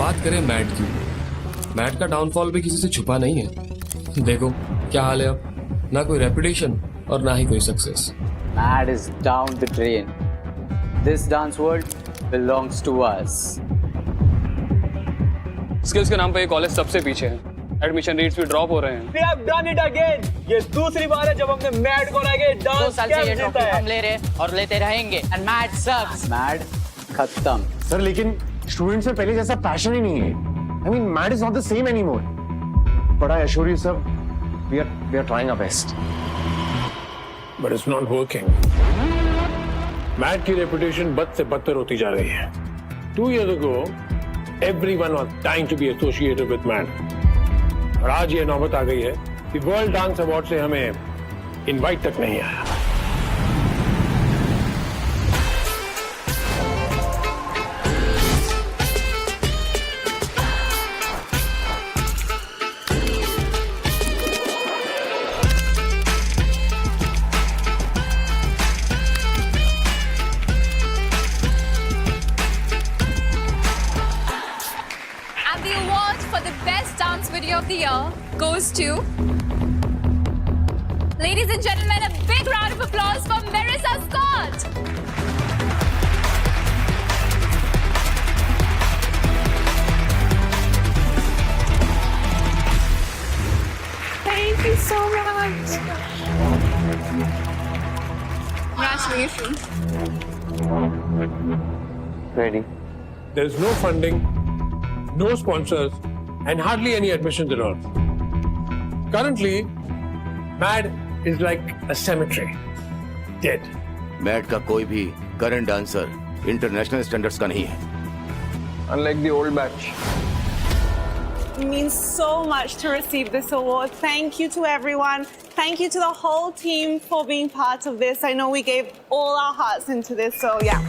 बात करें मैट की, मैट का डाउनफॉल भी किसी से छुपा नहीं है। देखो क्या हाल है अब, ना कोई रेपुटेशन और ना ही कोई success. Mad is down the drain. This dance world belongs to us. Skills के नाम पे ये कॉलेज सबसे पीछे है। एडमिशन रेट्स भी ड्रॉप हो रहे हैं। We have done it again. ये दूसरी बार है जब हमने मैड को लाके 2 डांस साल से ये कैंप जीता ट्रॉफी है। हम ले रहे और लेते रहेंगे एंड मैड सक्स। Mad खत्म। सर लेकिन स्टूडेंट्स में पहले जैसा पैशन ही नहीं है। I mean, MAD is not the same anymore. But I assure you, sir, we are trying our best. But it's not working. Matt की रेपुटेशन बद से बदतर होती जा रही है। 2 years ago, everyone was dying to be associated with Matt. और आज ये नौबत आ गई है कि वर्ल्ड डांस अवार्ड से हमें इनवाइट तक नहीं आया। And the award for the best dance video of the year goes to, ladies and gentlemen, a big round of applause for Marissa Scott. Thank you so much. Congratulations. Ready? There is no funding, no sponsors, and hardly any admissions at all. Currently, MAD is like a cemetery, dead. Matt का कोई भी current dancer international standards का नहीं है। Unlike the old batch. It means so much to receive this award. Thank you to everyone. Thank you to the whole team for being part of this. I know we gave all our hearts into this, so yeah.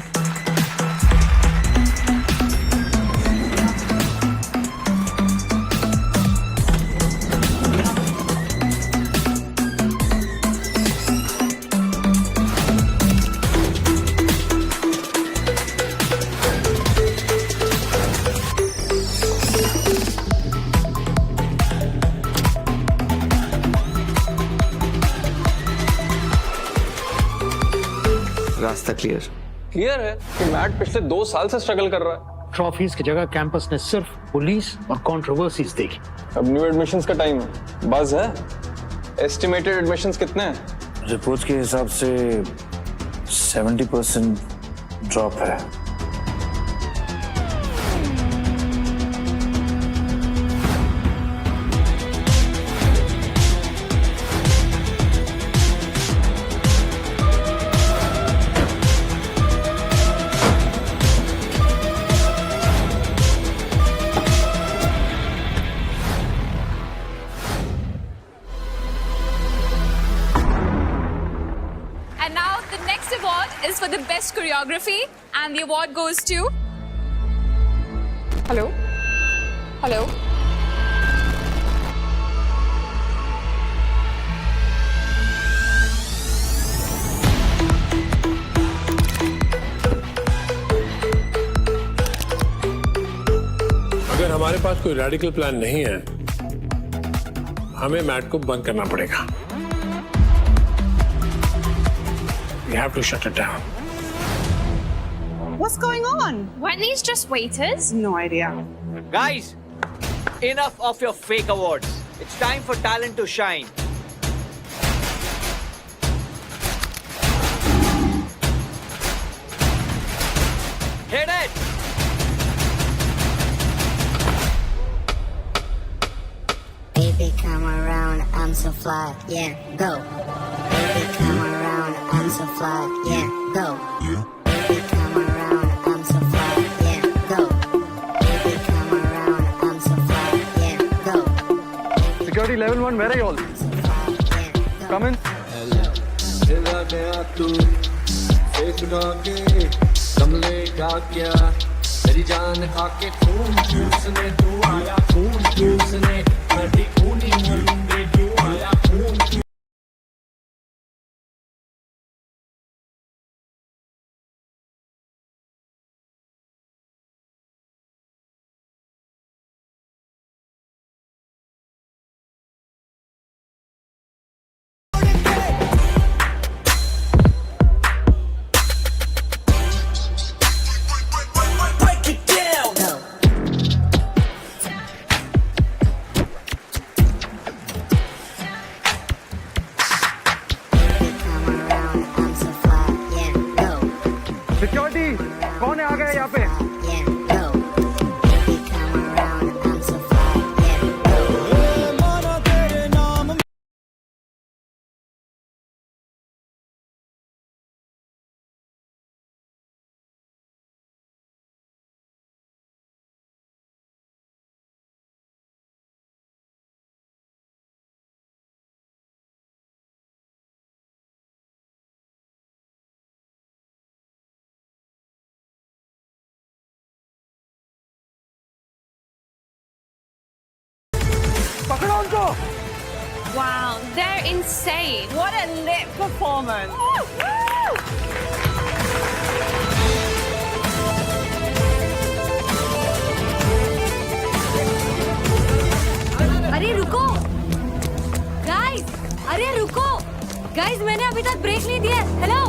रास्ता clear. Clear है कि mat पिछले 2 साल से struggle कर रहा है। Trophies की जगह कैंपस ने सिर्फ पुलिस और कंट्रोवर्सीज देखी। अब न्यू एडमिशंस का टाइम है। बस है। एस्टिमेटेड एडमिशंस कितने हैं? रिपोर्ट के हिसाब से 70% ड्रॉप है। And now the next award is for the best choreography, and the award goes to. Hello? Hello? अगर हमारे पास कोई रेडिकल प्लान नहीं है, हमें मैट को बंद करना पड़ेगा। We have to shut it down. What's going on? Weren't these just waiters? No idea. Guys, enough of your fake awards. It's time for talent to shine. Hit it! Baby, come around, I'm so fly, yeah, go. Baby, come around, I'm so fly, yeah, go. Baby, come around, I'm so fly, yeah, go. Baby, come around, I'm so fly, yeah, go. Security level 1, where are you all? Come in. कमले का क्या तेरी जान खाके खून चूसने तू आया, खून चूसने मैं खूनी मरूंगे क्यों आया खून। सिक्योरिटी कौन है आ गया यहाँ पे? Yeah, go. Baby, come around, I'm so fly. Yeah, go. पकड़ो उनको। Wow, they're insane. What a lit performance. अरे रुको गाइस, अरे रुको गाइस, मैंने अभी तक ब्रेक नहीं दिया। हेलो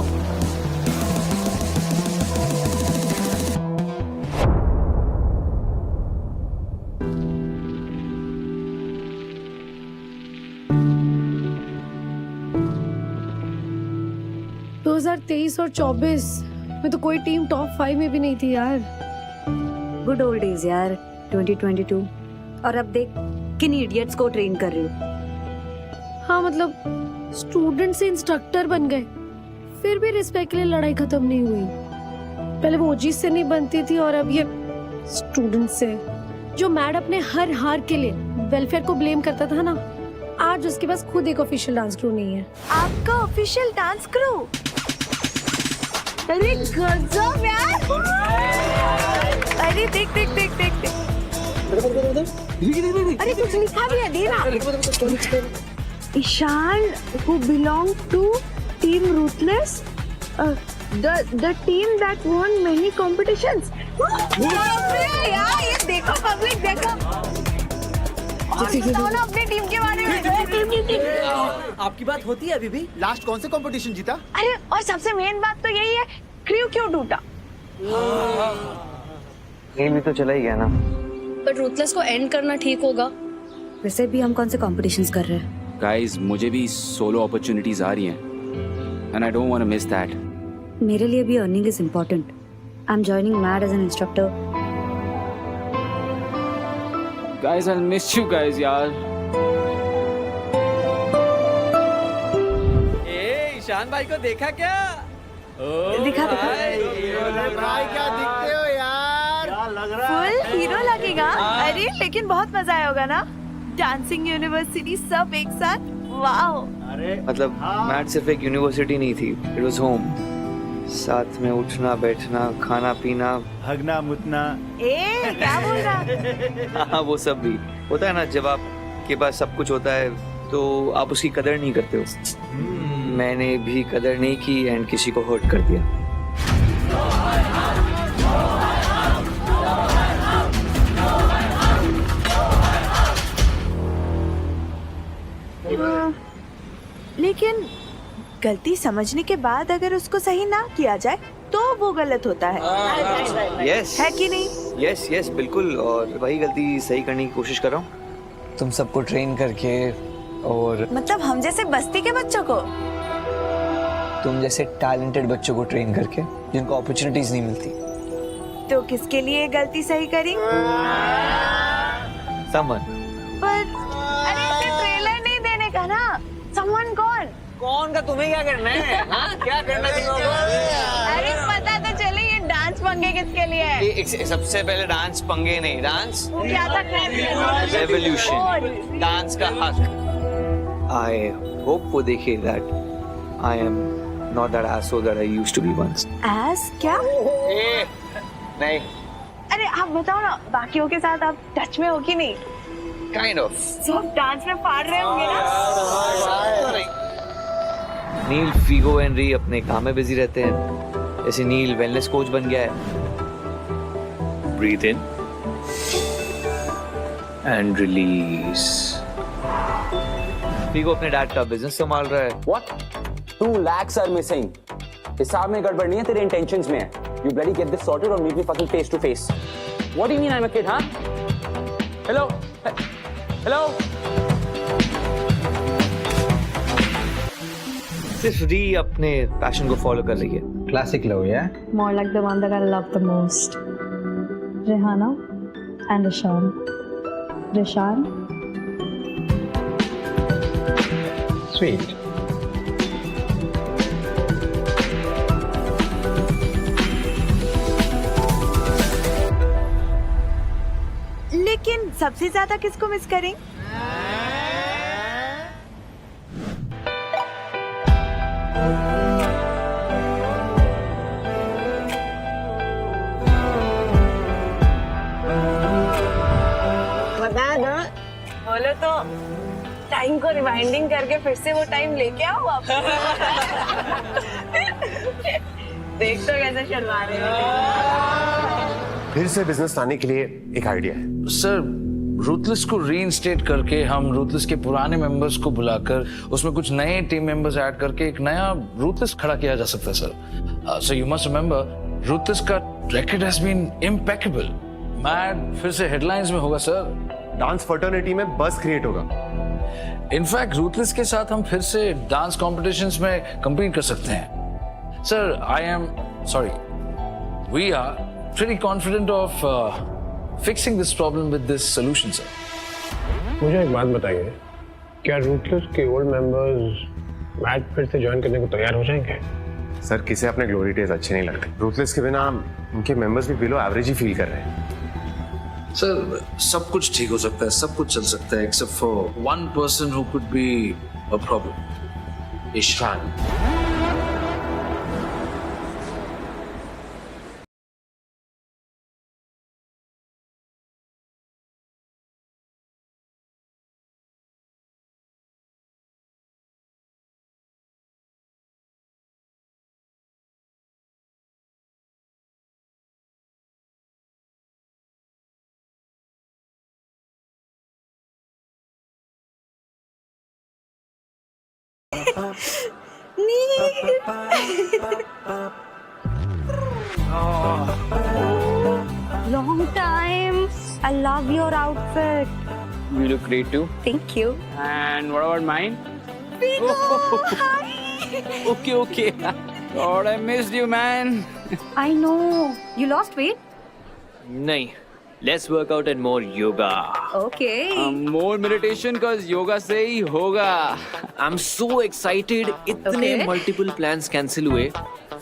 दो 2023 और 24 में तो कोई टीम टॉप 5 में भी नहीं थी यार। गुड ओल्ड डेज यार, 2022। और अब देख किन इडियट्स को ट्रेन कर रही हूँ। हाँ मतलब स्टूडेंट से इंस्ट्रक्टर बन गए, फिर भी रिस्पेक्ट के लिए लड़ाई खत्म नहीं हुई। पहले वो ओजी से नहीं बनती थी और अब ये स्टूडेंट से। जो मैड अपने हर हार के लिए वेलफेयर को ब्लेम करता था ना, आज उसके पास खुद एक ऑफिशियल डांस क्रू नहीं है। आपका ऑफिशियल डांस क्रू? अरे गजब यार। अरे देख देख देख देख देख। अरे कुछ लिखा भी है, देना। Ishan who belong to team Ruthless, the team that won many competitions. यार ये देखो पब्लिक देखो। बताओ ना अपनी टीम के बारे में। आपकी बात होती है अभी भी? लास्ट कौन से कंपटीशन जीता? अरे और सबसे मेन बात तो यही है, क्रू क्यों टूटा? गेम भी तो चला ही गया ना। पर रूथलेस को एंड करना ठीक होगा। वैसे भी हम कौन से कॉम्पिटिशन्स कर रहे हैं? गाइस, मुझे भी सोलो अपॉर्चुनिटीज आ रही हैं and I don't want to miss that. मेरे लिए भी earning is important. I am joining Matt as an instructor. Guys, I will miss you guys यार। ए ईशान भाई को देखा क्या? दिखा भाई क्या दिखते हो यार, क्या लग रहा है? फुल हीरो लगेगा। अरे लेकिन बहुत मजा आया होगा ना, डांसिंग यूनिवर्सिटी सब एक साथ। वाओ। मतलब मैट सिर्फ एक यूनिवर्सिटी नहीं थी, इट वाज होम। साथ में उठना बैठना, खाना पीना, हगना मुतना। ए क्या बोल रहा? हाँ वो सब भी होता है ना। जब आपके पास सब कुछ होता है तो आप उसकी कदर नहीं करते हो। मैंने भी कदर नहीं की एंड किसी को हर्ट कर दिया। लेकिन गलती समझने के बाद अगर उसको सही ना किया जाए तो वो गलत होता है। यस है कि नहीं? यस यस बिल्कुल। और वही गलती सही करने की कोशिश कर रहा हूँ। तुम सबको ट्रेन करके, और मतलब हम जैसे बस्ती के बच्चों को? तुम जैसे टैलेंटेड बच्चों को ट्रेन करके जिनको अपॉर्चुनिटीज नहीं मिलती। तो किसके लिए गलती सही करी? समन। पर अरे इसे ट्रेलर नहीं देने का ना। समन कौन? कौन का तुम्हें क्या करना है? हाँ क्या करना है तुम लोगों को? अरे पता तो चले ये डांस पंगे किसके लिए है? सबसे पहले डांस पंगे नहीं, डांस क्या था? रेवोल्यूशन, डांस का हक। आई होप वो देखे that I am not that asshole that I used to be once. S क्या? नहीं। अरे आप बताओ ना, बाकियों के साथ आप टच में हो कि नहीं? Kind of. सब डांस में फाड़ रहे होंगे ना? नील फीगो हेनरी अपने काम में बिजी रहते हैं। जैसे नील वेलनेस कोच बन गया है। Breathe in and release. Figo अपने डैड का बिजनेस संभाल रहा है। What? 2 lakhs are missing. हिसाब में गड़बड़ नहीं है, तेरे इंटेंशंस में है। You bloody get this sorted or meet me fucking face to face. What do you mean I'm a kid, huh? Hello? Hello? सिर्फ री अपने पैशन को फॉलो कर रही है. Classic love, yeah? More like the one that I love the most. Rihanna and Rishan. Rishan. Sweet. लेकिन सबसे ज्यादा किसको मिस करें? बता दो, बोलो तो टाइम को रिवाइंडिंग करके फिर से वो टाइम लेके आओ वापस. देख तो कैसे शर्मा रहे हो. फिर से बिजनेस लाने के लिए एक आइडिया है. सर, रूथलेस को रीइंस्टेट करके हम रूथलेस के पुराने मेंबर्स को बुलाकर उसमें कुछ नए टीम मेंबर्स ऐड करके एक नया रूथलेस खड़ा किया जा सकता है sir. So you must remember, Ruthless का record has been impeccable. Mad फिर से हेडलाइंस में होगा सर. डांस फर्टर्निटी में बस क्रिएट होगा. इनफैक्ट रूथलेस के साथ हम फिर से डांस कॉम्पिटिशंस में compete कर सकते हैं. Sir, we are pretty confident of fixing this problem with this solution, sir. मुझे एक बात बताइए, क्या रूथलेस के ओल्ड मेंबर्स मैट फिर से ज्वाइन करने को तैयार हो जाएंगे? सर, किसे अपने ग्लोरी डेज अच्छे नहीं लगते. रूथलेस के बिना उनके मेंबर्स भी बिलो एवरेज ही फील कर रहे हैं. सर, सब कुछ ठीक हो सकता है, सब कुछ चल सकता है except for one person who could be a problem. Ishan. Long time. I love your outfit. You look great too. Thank you. And what about mine? Vigo, hi. Okay. God, I missed you, man. I know. You lost weight? नहीं. Let's work out and more yoga. Okay. More meditation cause yoga से ही होगा. I'm so excited. इतने Okay. multiple plans cancel हुए.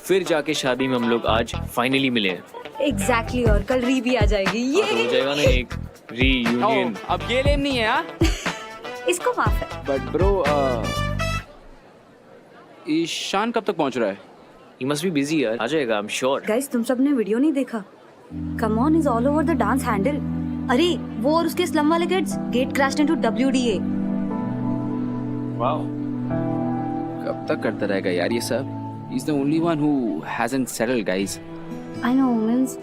फिर जाके शादी में हम लोग आज finally मिले. Exactly. और कल री भी आ जाएगी. ये हो जाएगा ना एक reunion. अब ये लेम नहीं है हाँ? इसको माफ है. But bro, ईशान कब तक पहुंच रहा है? He must be busy यार. आ जाएगा I'm sure. Guys, तुम सबने वीडियो नहीं देखा? Come on, is all over the dance handle. अरे वो और उसके स्लम वाले kids get crashed into WDA. Wow. कब तक करता रहेगा यार ये सब? He's the only one who hasn't settled, guys. I know, means.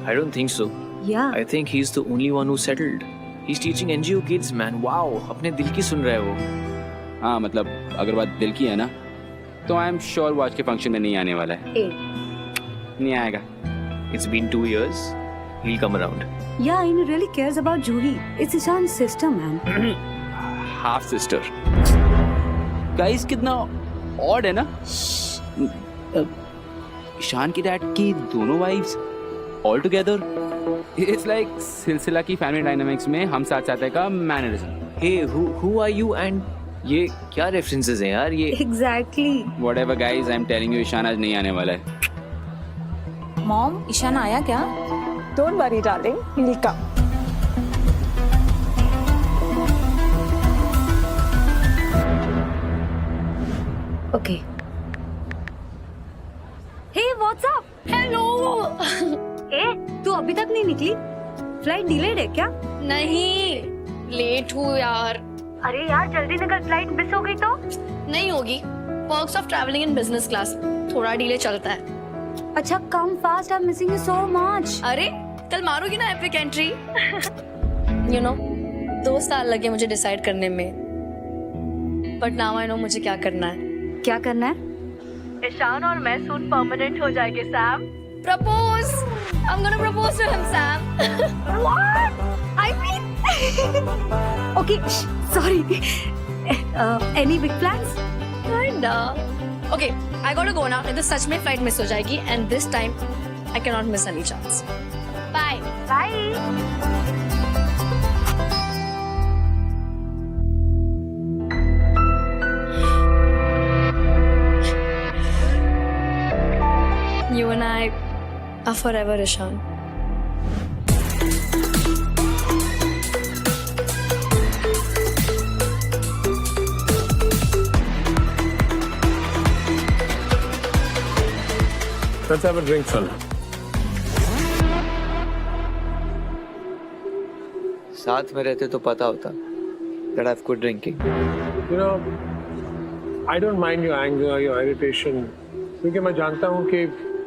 I don't think so. Yeah. I think he's the only one who settled. He's teaching NGO kids, man. Wow. अपने दिल की सुन रहा है वो. हाँ मतलब अगर बात दिल की है ना, तो I am sure वो आज के फंक्शन में नहीं आने वाला है. नहीं आएगा. It's been 2 years. He'll come around. Yeah, and he really cares about Juhi. It's Ishan's sister, man. Half sister. Guys, कितना odd है ना? ईशान की डैड की दोनों wives all together. It's like सिलसिला की फैमिली डायनामिक्स में हम साथ साथ का mannerism. Hey, who are you and ये क्या references हैं यार ये? Exactly. Whatever guys, I'm telling you, Ishan आज नहीं आने वाला है. मॉम, ईशान आया क्या? Don't worry, darling. He'll come. Okay. Hey, what's up? Hello. तू अभी तक नहीं निकली? फ्लाइट डिलेड है क्या? नहीं, लेट हूँ यार. अरे यार जल्दी निकल, फ्लाइट मिस हो गई तो? नहीं होगी. Perks of traveling in business class. थोड़ा डिले चलता है. अच्छा, come fast. I'm missing you so much. अरे कल मारोगी ना एपिक एंट्री. You know, 2 साल लगे मुझे डिसाइड करने में. But now I know मुझे क्या करना है. क्या करना है? ईशान और मैं सून परमानेंट हो जाएंगे, Sam. Propose. I'm gonna propose to him, Sam. What? I mean. Okay, sorry. Any big plans? Kinda. Okay, I gotta go now. नहीं तो सच में फ्लाइट मिस हो जाएगी and this time I cannot miss any chance. Bye. Bye. You and I are forever, Ishan. Let's have a drink, son. साथ में रहते तो पता होता that I've quit drinking. You know, I don't mind your anger, your irritation, क्योंकि मैं जानता हूँ कि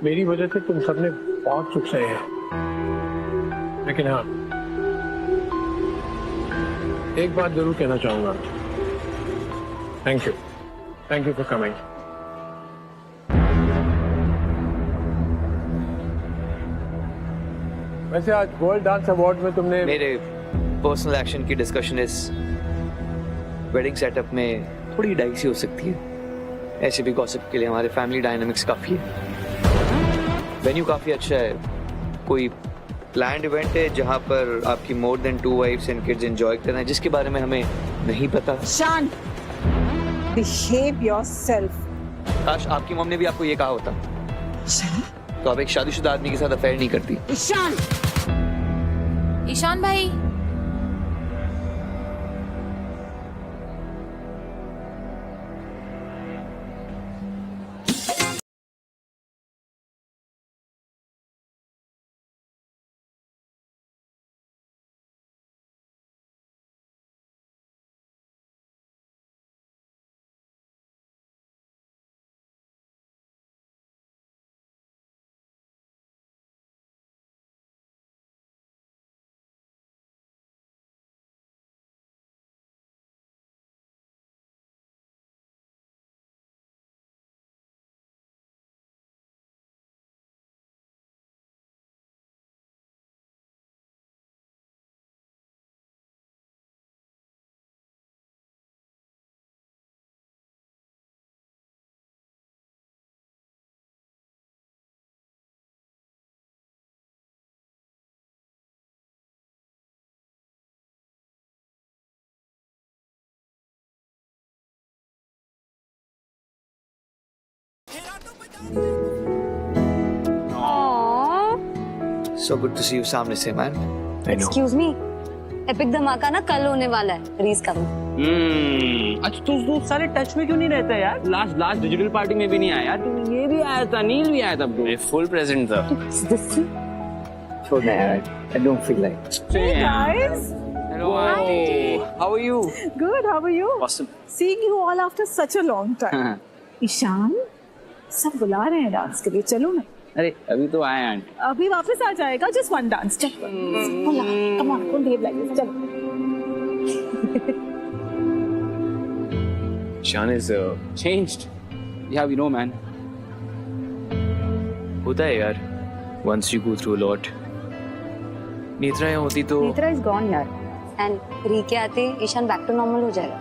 मेरी वजह से तुम सबने बहुत सुख सहे हैं। लेकिन हाँ, एक बात जरूर कहना चाहूंगा। Thank you for coming. वैसे आज वर्ल्ड डांस अवार्ड में तुमने मेरे पर्सनल एक्शन की डिस्कशन इस वेडिंग सेटअप में थोड़ी डाइसी हो सकती है। ऐसे भी गॉसिप के लिए हमारे फैमिली डायनामिक्स काफी है। वेन्यू काफी अच्छा है। कोई प्लान्ड इवेंट है जहां पर आपकी more than 2 wifes and kids enjoy करना है, जिसके बारे में हमें नहीं पता। शांत, बिहेव योरसेल्फ। काश आपकी मम्मी ने भी आपको ये कहा होता तो आप एक शादीशुदा आदमी के साथ अफेयर नहीं करती। ईशान भाई, So good to see you सामने से, man. I know. Excuse me, epic धमाका ना कल होने वाला है, रीज का। अच्छा तो दोस्त सारे टच में क्यों नहीं रहता यार? लास्ट डिजिटल पार्टी में भी नहीं आया। तुम ये भी आया था, नील भी आया था ब्रो। ये फुल प्रेजेंट था। छोड़ना यार, I don't feel like. Hey guys. Hello. How are you? Good, how are you? Awesome. Seeing you all after such a long time. Ishan, सब बुला रहे हैं डांस के लिए, चलो ना। अरे अभी तो आए आंटी। अभी वापस आ जाएगा, just one dance. चल, come on, don't behave like this. चल। Ishan is changed. Yeah, we know, man. होता है यार, once you go through a lot. Netra यहाँ होती तो नेत्रा is gone यार, and री के आते ईशान back to normal हो जाएगा।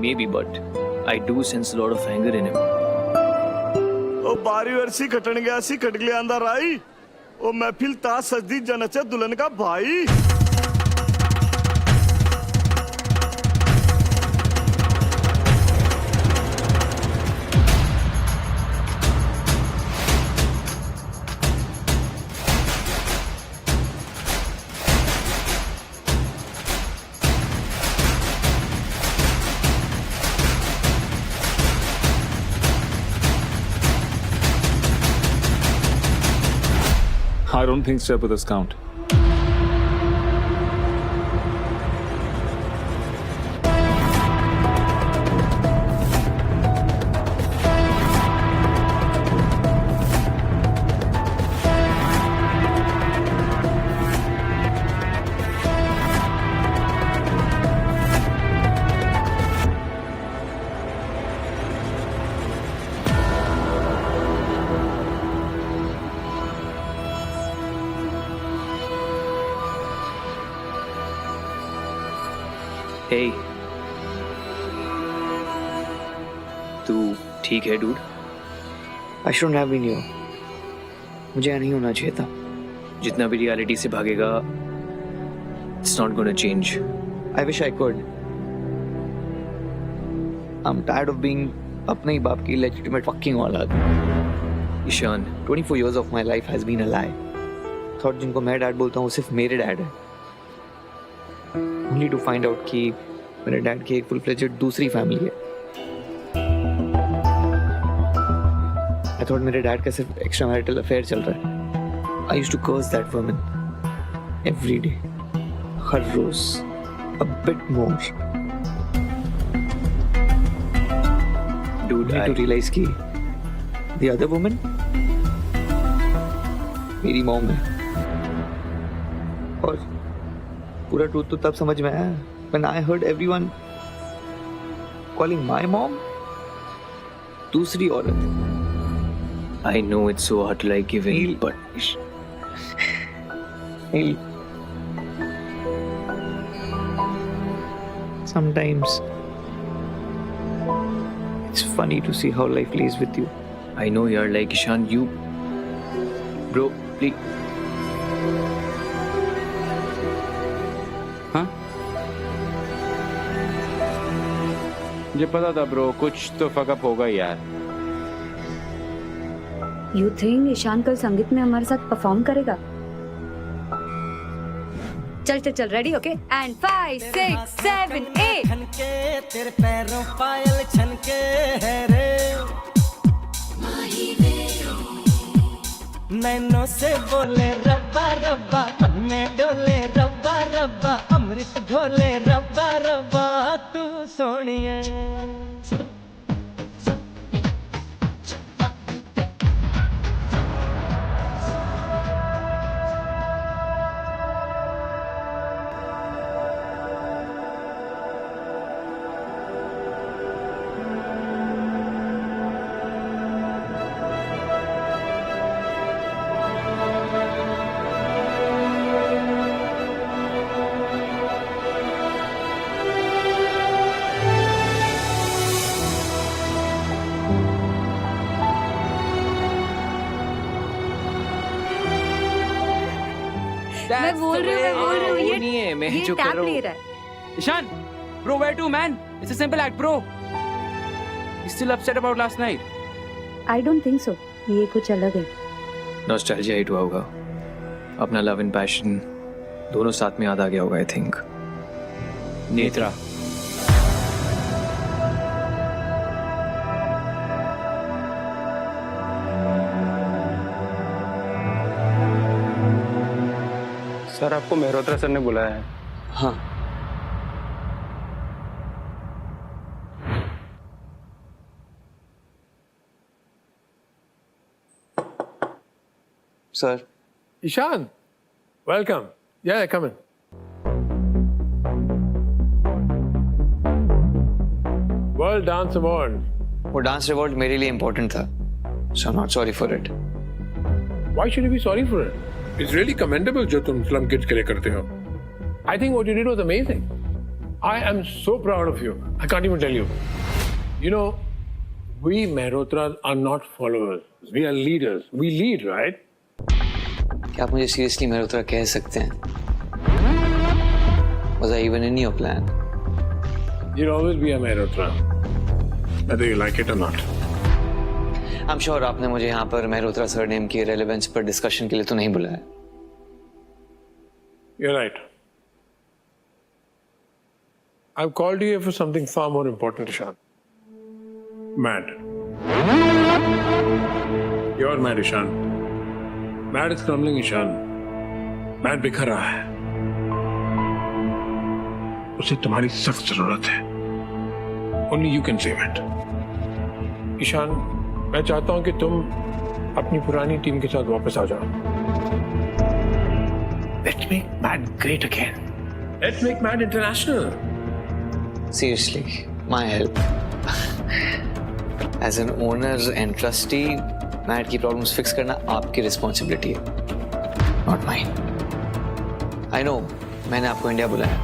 maybe, but I do sense a lot of anger in him. ओ बारी वर्षी खटन गया सी खट गया अंदर आई ओ महफिल ता सजदी जनचे दुल्हन का भाई। I don't think step with us count. Hey, तू ठीक है dude. I shouldn't have been here. मुझे यहाँ नहीं होना चाहिए था. जितना भी रियलिटी से भागेगा, it's not gonna change. I wish I could. I'm tired of being अपने ही बाप की legitimate fucking औलाद. Ishan, 24 years of my life has been a lie. Thought जिनको मैं डैड बोलता हूँ वो सिर्फ मेरे डैड है. Only to find out कि मेरे डैड की एक full-fledged दूसरी फैमिली है. I thought मेरे डैड का सिर्फ extramarital affair चल रहा है. I used to curse that woman every day. हर रोज a bit more. Dude, I need to realize कि the other woman मेरी मॉम है. और पूरा ट्रूथ तो तब समझ में आया when I heard everyone calling my mom दूसरी औरत. I know it's so hard to like giving, but sometimes it's funny to see how life plays with you. I know you're like Ishan, you bro, please. हाँ? मुझे पता था bro, कुछ तो fuck up होगा यार. यू थिंक ईशान कल संगीत में हमारे साथ परफॉर्म करेगा? चल चल चल, रेडी? Okay, and 5 6 7 8. छनके तेरे पैरों पायल छनके है रे नैनों से बोले रब्बा रब्बा, मन में डोले रब्बा रब्बा, अमृत घोले रब्बा रब्बा, तू सोनिए. मैं बोल रही हूँ वो नहीं है, मैं ये जो कर टैब रहा ले हूँ. रहा है. Ishaan, bro, where to, man? It's a simple act, bro. He's still upset about last night. I don't think so. ये कुछ अलग है. नॉस्टैल्जिया हिट हुआ होगा. अपना लव एंड पैशन दोनों साथ में याद आ गया होगा. I think. नेत्रा. सर, आपको मेहरोत्रा सर ने बुलाया है. हाँ. Sir. Ishan, welcome. Yeah, come in. World Dance Award. वो डांस रिवॉर्ड मेरे लिए इम्पोर्टेंट था. So I'm not sorry for it. Why should you be sorry for it? It's really commendable जो तुम slum kids के लिए करते हो. I think what you did was amazing. I am so proud of you. I can't even tell you. You know, we Mehrotras are not followers. We are leaders. We lead, right? क्या आप मुझे seriously Mehrotra कह सकते हैं? Was I even in your plan? You'll always be a Mehrotra, whether you like it or not. I'm sure आपने मुझे यहाँ पर मेहरोत्रा सरनेम की रेलेवेंस पर डिस्कशन के लिए तो नहीं बुलाया. You're right. I've called you here for something far more important, Ishan. Mad. You're mad, Ishan. Mad is crumbling, Ishan. Mad बिखर रहा है. उसे तुम्हारी सख्त जरूरत है. Only you can save it. Ishan, मैं चाहता हूं कि तुम अपनी पुरानी टीम के साथ वापस आ जाओ. Let's make Mad great again. Let's make Mad international. Seriously, my help. As an owner and trustee, Mad की प्रॉब्लम्स फिक्स करना आपकी रिस्पॉन्सिबिलिटी है, not mine. I know, मैंने आपको इंडिया बुलाया.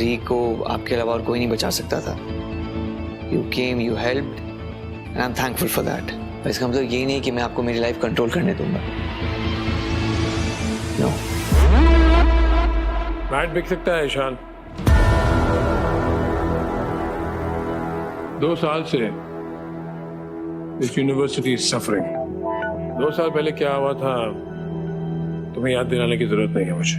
री को आपके अलावा और कोई नहीं बचा सकता था. You came, you helped, And I'm thankful for that. पर इसका मतलब ये नहीं कि मैं आपको मेरी लाइफ कंट्रोल करने दूंगा. No. मैट बिक सकता है ईशान. 2 साल से दिस यूनिवर्सिटी इज सफरिंग. 2 साल पहले क्या हुआ था तुम्हें याद दिलाने की जरूरत नहीं है मुझे.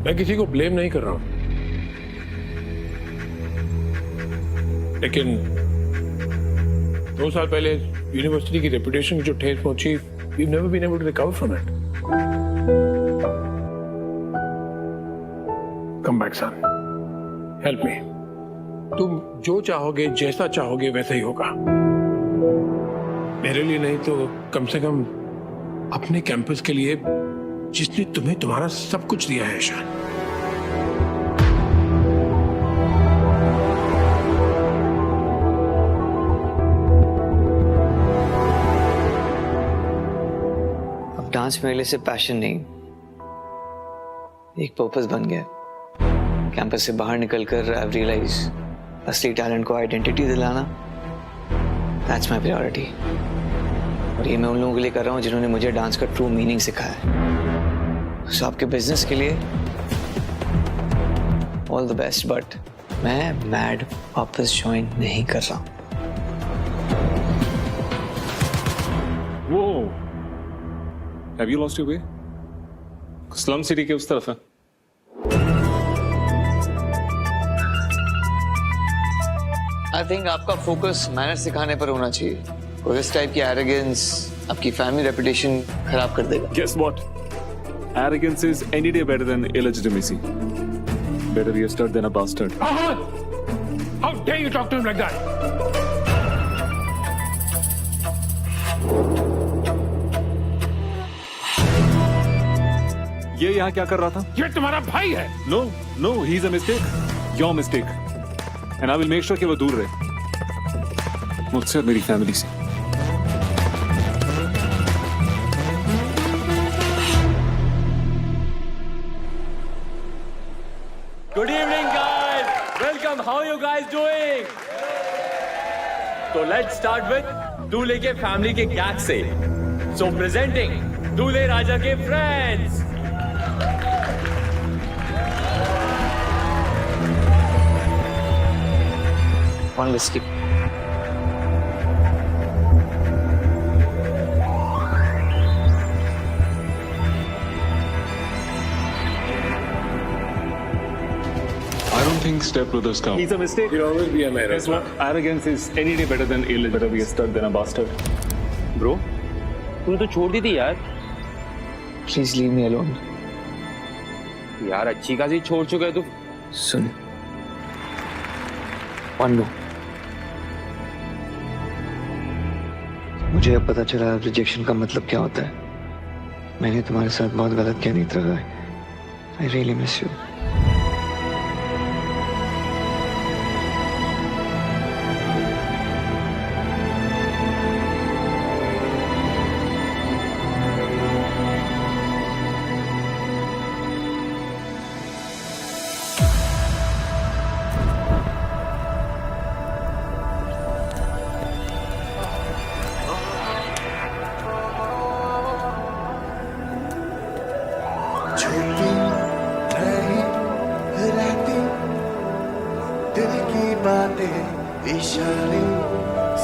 मैं किसी को ब्लेम नहीं कर रहा हूं, लेकिन 2 साल पहले यूनिवर्सिटी की रेपुटेशन की जो ठेस पहुंची, we've never been able to recover from it. Come back, son. Help me. तुम जो चाहोगे, जैसा चाहोगे, वैसा ही होगा. मेरे लिए नहीं तो कम से कम अपने कैंपस के लिए, जिसने तुम्हें तुम्हारा सब कुछ दिया है ईशान. डांस मेरे लिए सिर्फ पैशन नहीं, एक पर्पस बन गया. कैंपस से बाहर निकलकर आई रियलाइज असली टैलेंट को आइडेंटिटी दिलाना, दैट्स माय प्रायोरिटी. और ये मैं उन लोगों के लिए कर रहा हूँ जिन्होंने मुझे डांस का ट्रू मीनिंग सिखाया है. सो आपके बिजनेस के लिए ऑल द बेस्ट, बट मैं मैड वापस ज्वाइन नहीं कर रहा हूँ. वो Have you lost your way? Slum city के उस तरफ है. आई थिंक आपका फोकस मैनर सिखाने पर होना चाहिए. और इस टाइप की एरोगेंस आपकी फैमिली रेपुटेशन खराब कर देगा. Guess what? Arrogance is any day better than illegitimacy. Better be a stud than a bastard. How dare you talk to him like that? ये यहाँ क्या कर रहा था? ये तुम्हारा भाई है. No, no, he's a mistake. Your mistake. And I will make sure कि वो दूर रहे. मुझसे और मेरी फैमिली से. Good evening, guys. Welcome. How are you guys doing? So let's start with दूल्हे के फैमिली के गैग से. So presenting दूल्हे राजा के friends. One whiskey. I don't think stepbrothers count. He's a mistake. You'll always be a man. Guess what? Arrogance is any day better than illegitimate. Better be a stud than a bastard. Bro तूने तो छोड़ दी थी यार. Please leave me alone. यार अच्छी खासी छोड़ चुका है तू. सुन. One more. मुझे अब पता चला रिजेक्शन का मतलब क्या होता है. मैंने तुम्हारे साथ बहुत गलत किया नीत रहा है. I really miss you. छुपी नहीं रहती दिल की बातें इशारे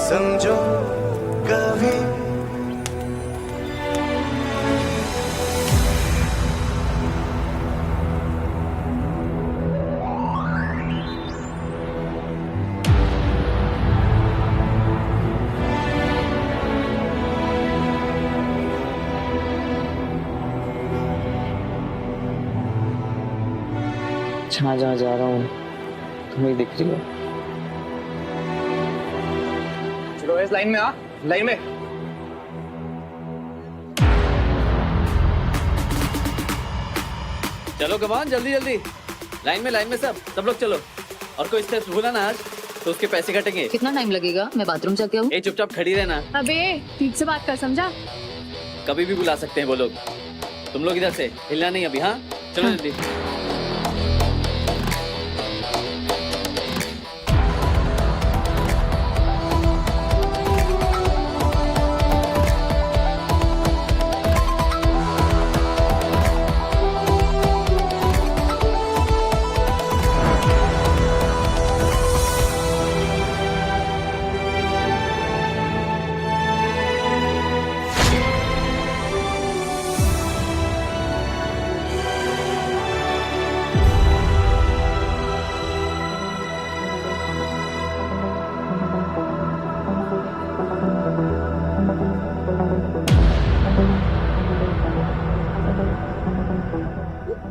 समझो कभी. जहाँ जहाँ जा रहा हूँ तुम्हें दिख रही हो. चलो इस लाइन में आ. लाइन में. चलो कमान जल्दी जल्दी. लाइन में सब लोग चलो. और कोई स्टेप्स भूला ना आज तो उसके पैसे कटेंगे. कितना टाइम लगेगा? मैं बाथरूम जाके आऊँ. चुपचाप खड़ी रहना. अबे ठीक से बात कर, समझा? कभी भी बुला सकते हैं वो लोग। तुम लोग इधर से हिलना नहीं अभी, हाँ? चलो जल्दी।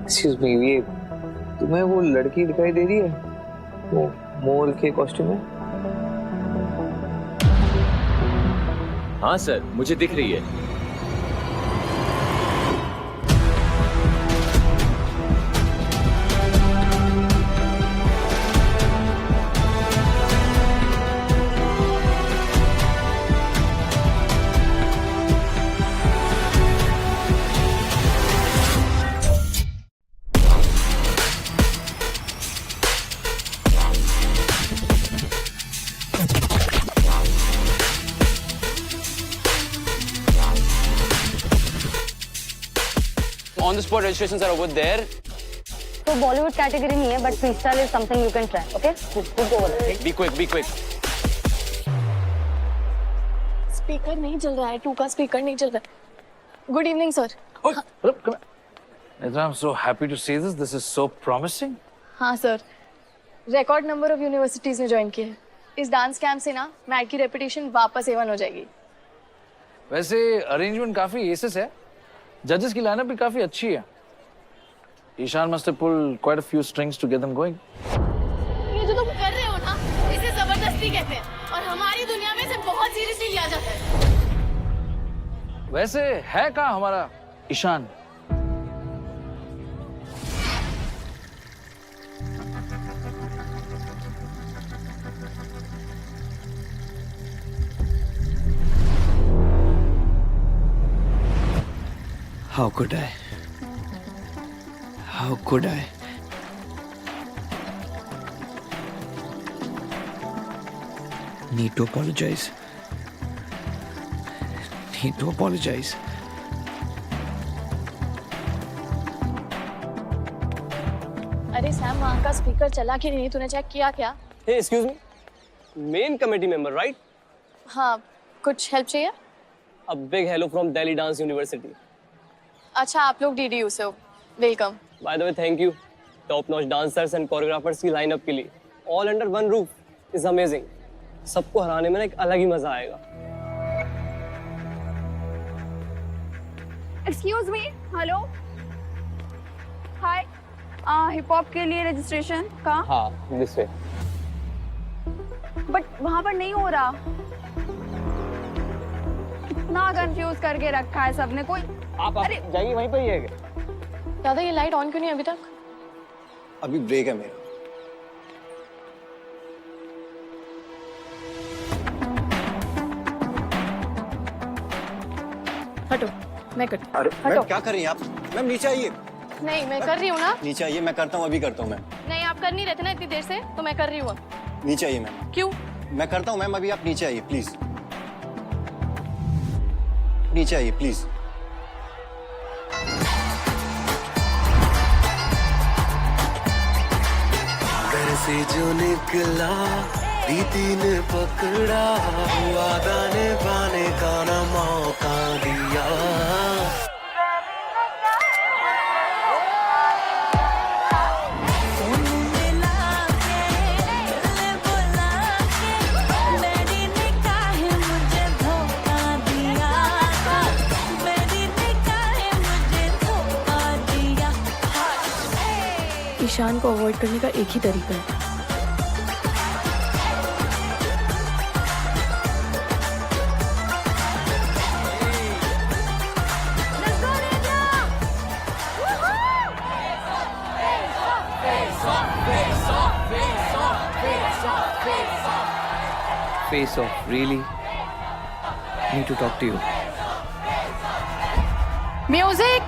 एक्सक्यूज मी, ये तुम्हें वो लड़की दिखाई दे रही है वो मोर के कॉस्ट्यूम में? हाँ सर, मुझे दिख रही है। On the spot registrations are over there. तो बॉलीवुड कैटेगरी नहीं है, but freestyle is something you can try. Okay, go over. Be quick, be quick. Speaker नहीं चल रहा है, 2 का स्पीकर नहीं चल रहा है. Good evening sir. I'm so happy to see this. This is so promising. हाँ sir, record number of universities में ज्वाइन किए. इस डांस कैंप से ना मैट की रेपुटेशन वापस A1 हो जाएगी. वैसे अरेंजमेंट काफी एसेस है. जजेस की लाइनअप भी काफी अच्छी है. Ishan must have pulled quite a few strings to get them going. ये जो तुम कर रहे हो ना, इसे जबरदस्ती कहते हैं और हमारी दुनिया में इसे बहुत सीरियसली लिया जाता है. वैसे है कहाँ हमारा Ishan? How could I? How could I? Need to apologize. Need to apologize. अरे सैम, वहाँ का स्पीकर चला कि नहीं, तूने चेक किया क्या? Hey, excuse me. Main committee member, right? हाँ, कुछ हेल्प चाहिए? A big hello from Delhi Dance University. अच्छा, आप लोग DDU से हो. Welcome. By the way, thank you. Top-notch dancers and choreographers की lineup के लिए. All under one roof is amazing. सबको हराने में ना एक अलग ही मजा आएगा. Excuse me, hello. Hi. Hip hop के लिए रजिस्ट्रेशन कहाँ? हाँ, this way. बट वहाँ पर नहीं हो रहा. कितना कंफ्यूज करके रखा है सबने. कोई आप जाइए, वहीं पर ही है. दादा, ये लाइट ऑन क्यों नहीं अभी तक? अभी ब्रेक है मेरा. हटो, मैं करती हूँ. अरे मैम, क्या कर रही हैं आप? मैम नीचे आइए. नहीं, मैं कर रही हूँ ना. नीचे आइए, मैं करता हूँ, अभी करता हूँ मैम. नहीं, आप कर नहीं रहते ना इतनी देर से, तो मैं कर रही हूँ. नीचे आइए मैम. क्यों? मैं करता हूँ मैम, अभी आप नीचे आइए प्लीज. नीचे आइए प्लीज. घर से जो निकला दीदी ने पकड़ा, वादा ने पाने का ना मौका दिया. ईशान को अवॉइड करने का एक ही तरीका है. Face off, really? Need to talk to you. Music.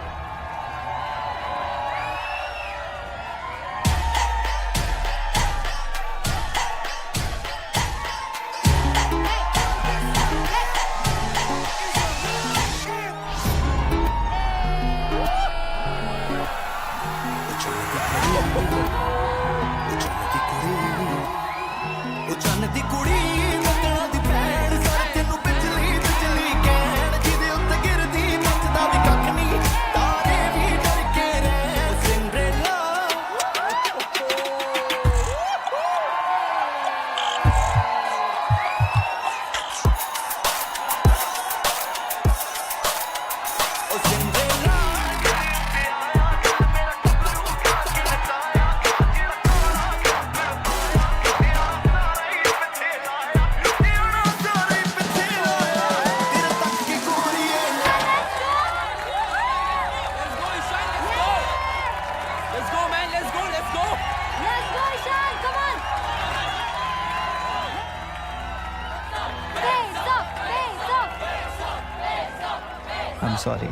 I'm sorry.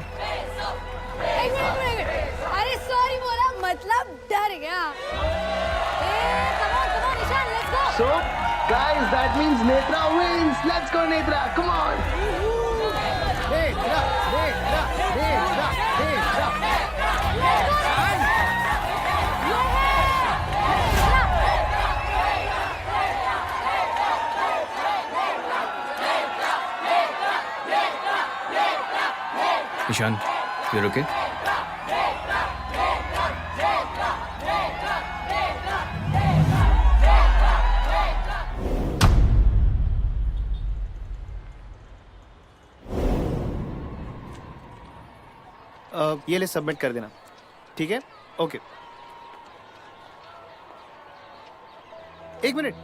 अरे सॉरी बोला मतलब डर गया। Come on, Ishan, let's go. So, guys, that means Netra wins. Let's go, Netra. Come on. Netra. Ishan, you're okay? ये ले submit कर देना, ठीक है? ओके। एक मिनट।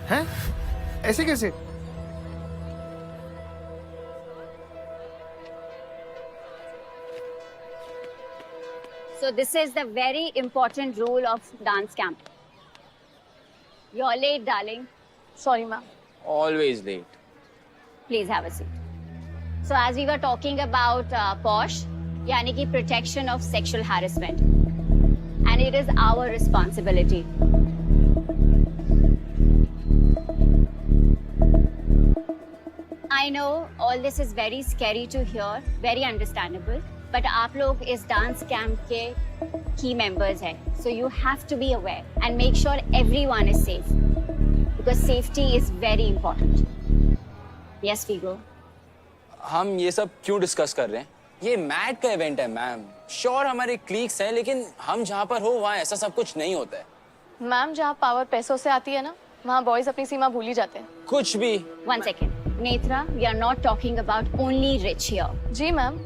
हैं? ऐसे कैसे? So this is the very important rule of dance camp. You're late, darling. Sorry, ma'am. Always late. Please have a seat. So as we were talking about POSH, यानी कि protection of sexual harassment, and it is our responsibility. I know all this is very scary to hear, very understandable, but आप लोग इस dance camp के key members हैं, so you have to be aware and make sure everyone is safe, because safety is very important. Yes, Figo. हम ये सब क्यों discuss कर रहे हैं? ये मैट का इवेंट है मैम। श्योर हमारे क्लीक्स हैं, लेकिन हम जहाँ पर हो वहाँ ऐसा सब कुछ नहीं होता है। मैम, जहाँ पावर पैसों से आती है ना, वहाँ बॉयज अपनी सीमा भूल ही जाते हैं। कुछ भी। One second. Netra, we are not talking about only rich here. जी मैम,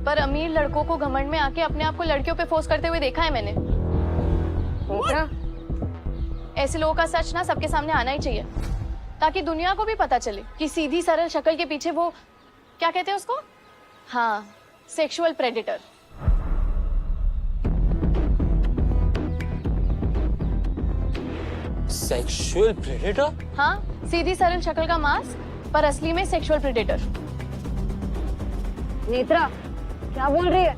पर अमीर लड़कों को घमंड में आके अपने आप को लड़कियों पे फोर्स करते हुए देखा है मैंने। ऐसे लोगों का सच ना सबके सामने आना ही चाहिए, ताकि दुनिया को भी पता चले कि सीधी सरल शक्ल के पीछे वो क्या कहते हैं उसको? हाँ, सेक्सुअल प्रेडेटर। Sexual predator? हाँ, सीधी सरल शक्ल का मास्क, पर असली में सेक्सुअल प्रेडेटर। नेत्रा, क्या बोल रही है?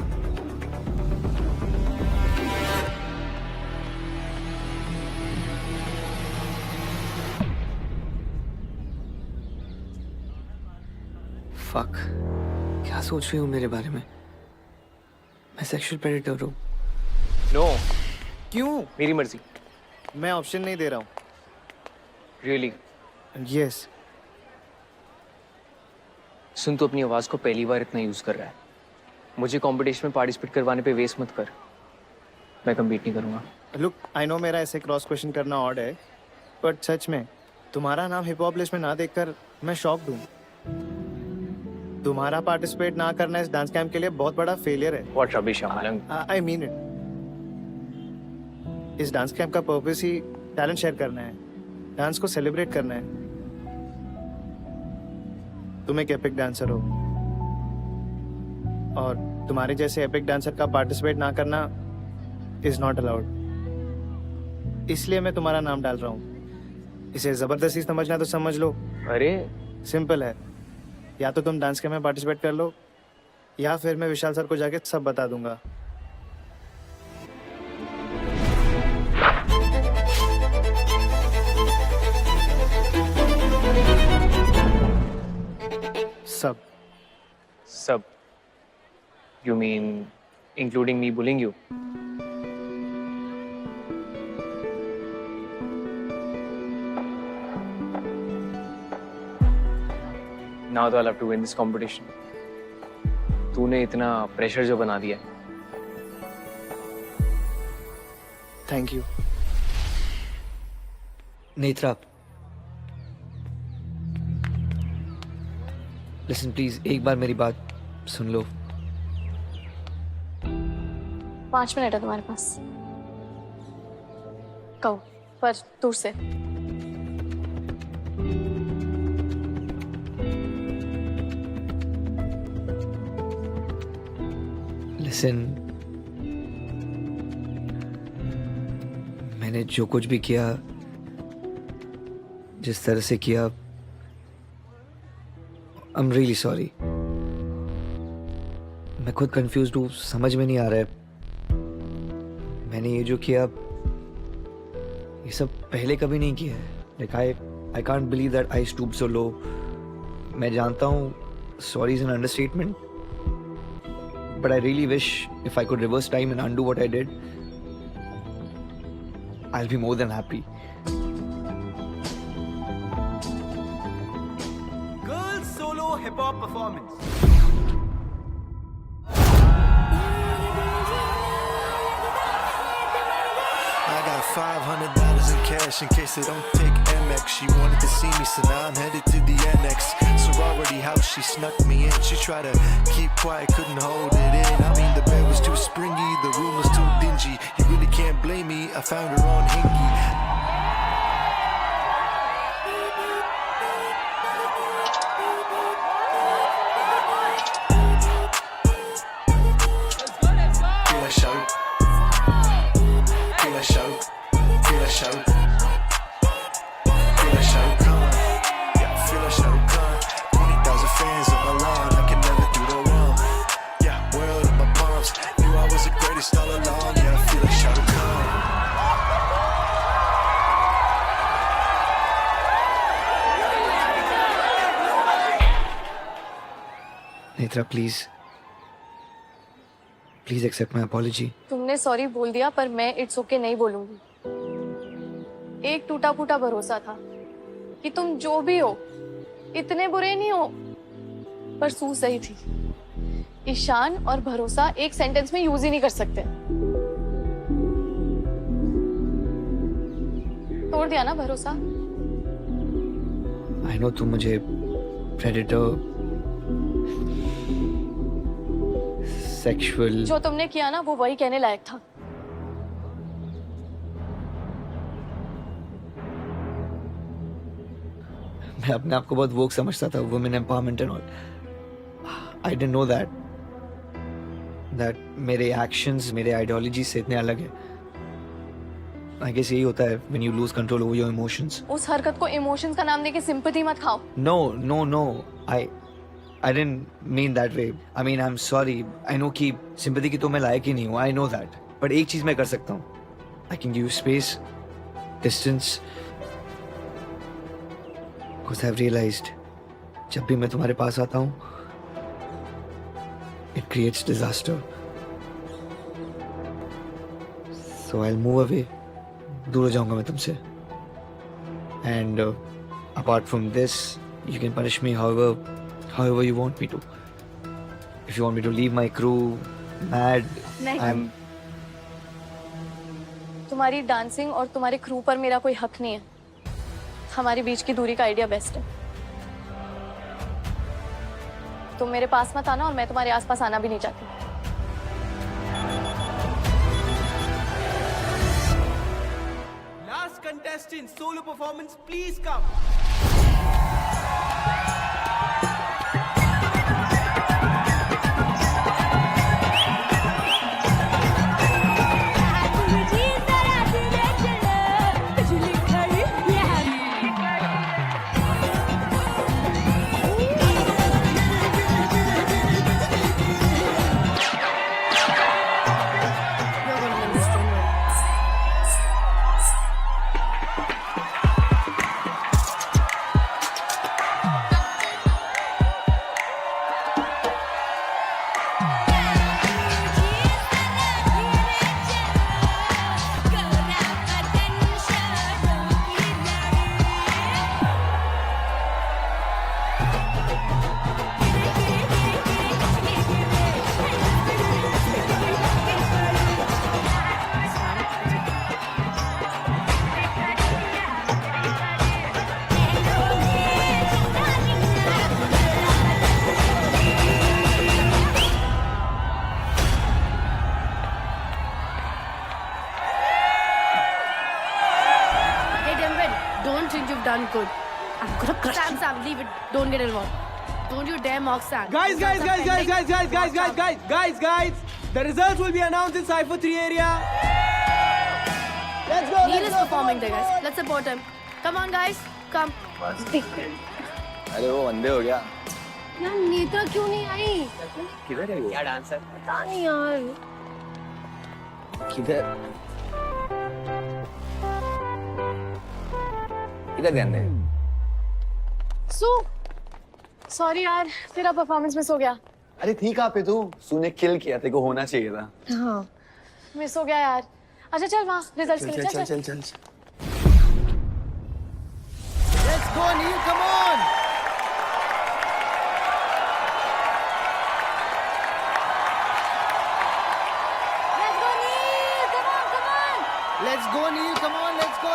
फक, क्या सोच रही हूँ मेरे बारे में? मैं सेक्सुअल प्रेडेटर हूँ। नो। क्यों? मेरी मर्जी। मैं ऑप्शन नहीं दे रहा हूँ। रियली? यस। सुन, तू अपनी आवाज को पहली बार इतना यूज कर रहा है। मुझे कंपटीशन में पार्टिसिपेट करवाने पे वेस्ट मत कर। मैं कम्पीट नहीं करूंगा। लुक, आई नो मेरा ऐसे क्रॉस क्वेश्चन करना ऑड है, बट सच में तुम्हारा नाम हिप हॉप लिस्ट में ना देखकर मैं शॉक्ड हूँ। तुम्हारा पार्टिसिपेट ना करना इस डांस कैंप के लिए बहुत बड़ा फेलियर है। व्हाट रबिश अमलंग। I mean it. इस डांस कैंप का पर्पस ही टैलेंट शेयर करना है, डांस को सेलिब्रेट करना है। तुम एक एपिक डांसर हो, और तुम्हारे जैसे एपिक डांसर का पार्टिसिपेट ना करना इज नॉट अलाउड। इसलिए मैं तुम्हारा नाम डाल रहा हूँ इसे जबरदस्ती समझना है तो समझ लो। अरे सिंपल है, या तो तुम डांस कैंप में पार्टिसिपेट कर लो या फिर मैं विशाल सर को जाके सब बता दूंगा। सब you mean including me bullying you? Now तो I'll have to win this competition. तूने इतना प्रेशर जो बना दिया। Thank you. Netra, listen please, एक बार मेरी बात सुन लो। 5 मिनट है तुम्हारे पास, कहो पर दूर से। लिसन, मैंने जो कुछ भी किया, जिस तरह से किया, I'm really sorry. मैं खुद कंफ्यूज्ड हूँ, समझ में नहीं आ रहा है। मैंने ये जो किया, ये सब पहले कभी नहीं किया है। Like I can't believe that I stooped so low. मैं जानता हूँ sorry is an understatement, but I really wish if I could reverse time and undo what I did, I'll be more than happy. Girls solo hip hop performance. I got $500 in cash in case they don't take MX. She wanted to see me, so now I'm headed to the NX. Sorority house, she snuck me in. She tried to keep quiet, couldn't hold it in. I mean, the bed was too springy, the room was too dingy. You really can't blame me, I found her on Hinky. Feel a show. Feel a show. Feel a show. Feel a show come. Yeah, feel a show come. 20,000 fans on my lawn, I can never do no wrong. Yeah, world in my palms. Knew I was the greatest all along. Yeah, I feel a show come. Netra, please accept my apology. तुमने sorry बोल दिया, पर मैं it's okay नहीं बोलूंगी। एक टूटा फूटा भरोसा था कि तुम जो भी हो इतने बुरे नहीं हो, पर सू सही थी। ईशान और भरोसा एक सेंटेंस में यूज ही नहीं कर सकते। तोड़ दिया ना भरोसा। आई नो तुम मुझे प्रेडेटर, सेक्सुअल, जो तुमने किया ना वो वही कहने लायक था। मैं अपने आप को बहुत वोक समझता था, women empowerment and all. I didn't know that मेरे एक्शंस मेरे आइडियोलॉजी से इतने अलग है। आई गेस यही होता है when you lose control over your emotions. उस हरकत को इमोशंस का नाम देके सिंपैथी मत खाओ। No, I didn't mean that way. I mean, I'm sorry. I know कि sympathy की तो मैं लायक ही नहीं हूँ. I know that. But एक चीज मैं कर सकता हूँ. I can give you space, distance. Because I've realized, जब भी मैं तुम्हारे पास आता हूँ, it creates disaster. So I'll move away. दूर हो जाऊँगा मैं तुमसे. And apart from this, you can punish me however you want me to. If you want me to leave my crew, mad, नहीं। तुम्हारी डांसिंग और तुम्हारे क्रू पर मेरा कोई हक नहीं है। हमारे बीच की दूरी का आइडिया बेस्ट है। तुम मेरे पास मत आना और मैं तुम्हारे आसपास आना भी नहीं चाहती। Last contestant, solo performance, please come. good. I'm gonna crush you. Sam, leave it. Don't get involved. Don't you dare mock Sam. Guys! The results will be announced in Cypher 3 area. Let's go. Neil is performing there, guys. Let's support him. Come on, guys. Come. अरे वो अंधे हो गया। यार नेत्रा क्यों नहीं आई? किधर है वो? क्या डांसर? पता नहीं यार। किधर? इधर ध्यान दे। सॉरी यार, तेरा परफॉर्मेंस मिस हो गया। अरे थी कहाँ पे तू? तूने किल किया, तेरे को होना चाहिए था। हाँ, मिस हो गया यार। अच्छा चल वहाँ रिजल्ट्स के लिए चल। Let's go, Neil, come on! Let's go, Neil. Come on. Let's go, Neil, come on, let's go.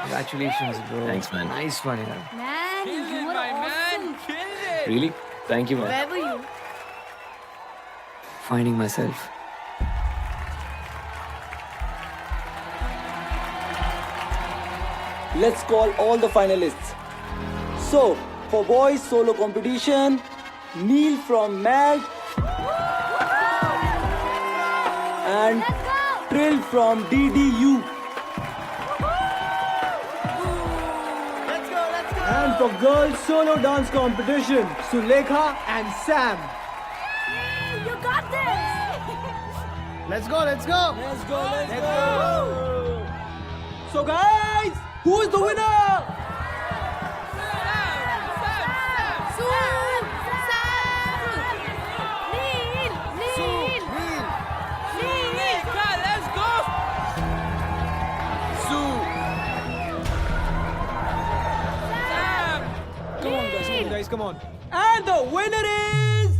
Congratulations, bro. Thanks, man. Nice one, yaar. Man, you were awesome. Really? Thank you, man. Where were you? Finding myself. Let's call all the finalists. So, for boys solo competition, Neil from MAD and Trill from DDU. And for girls solo dance competition, Sulekha and Sam. You got this. Let's go. So guys, who is the winner? Guys, come on. And the winner is...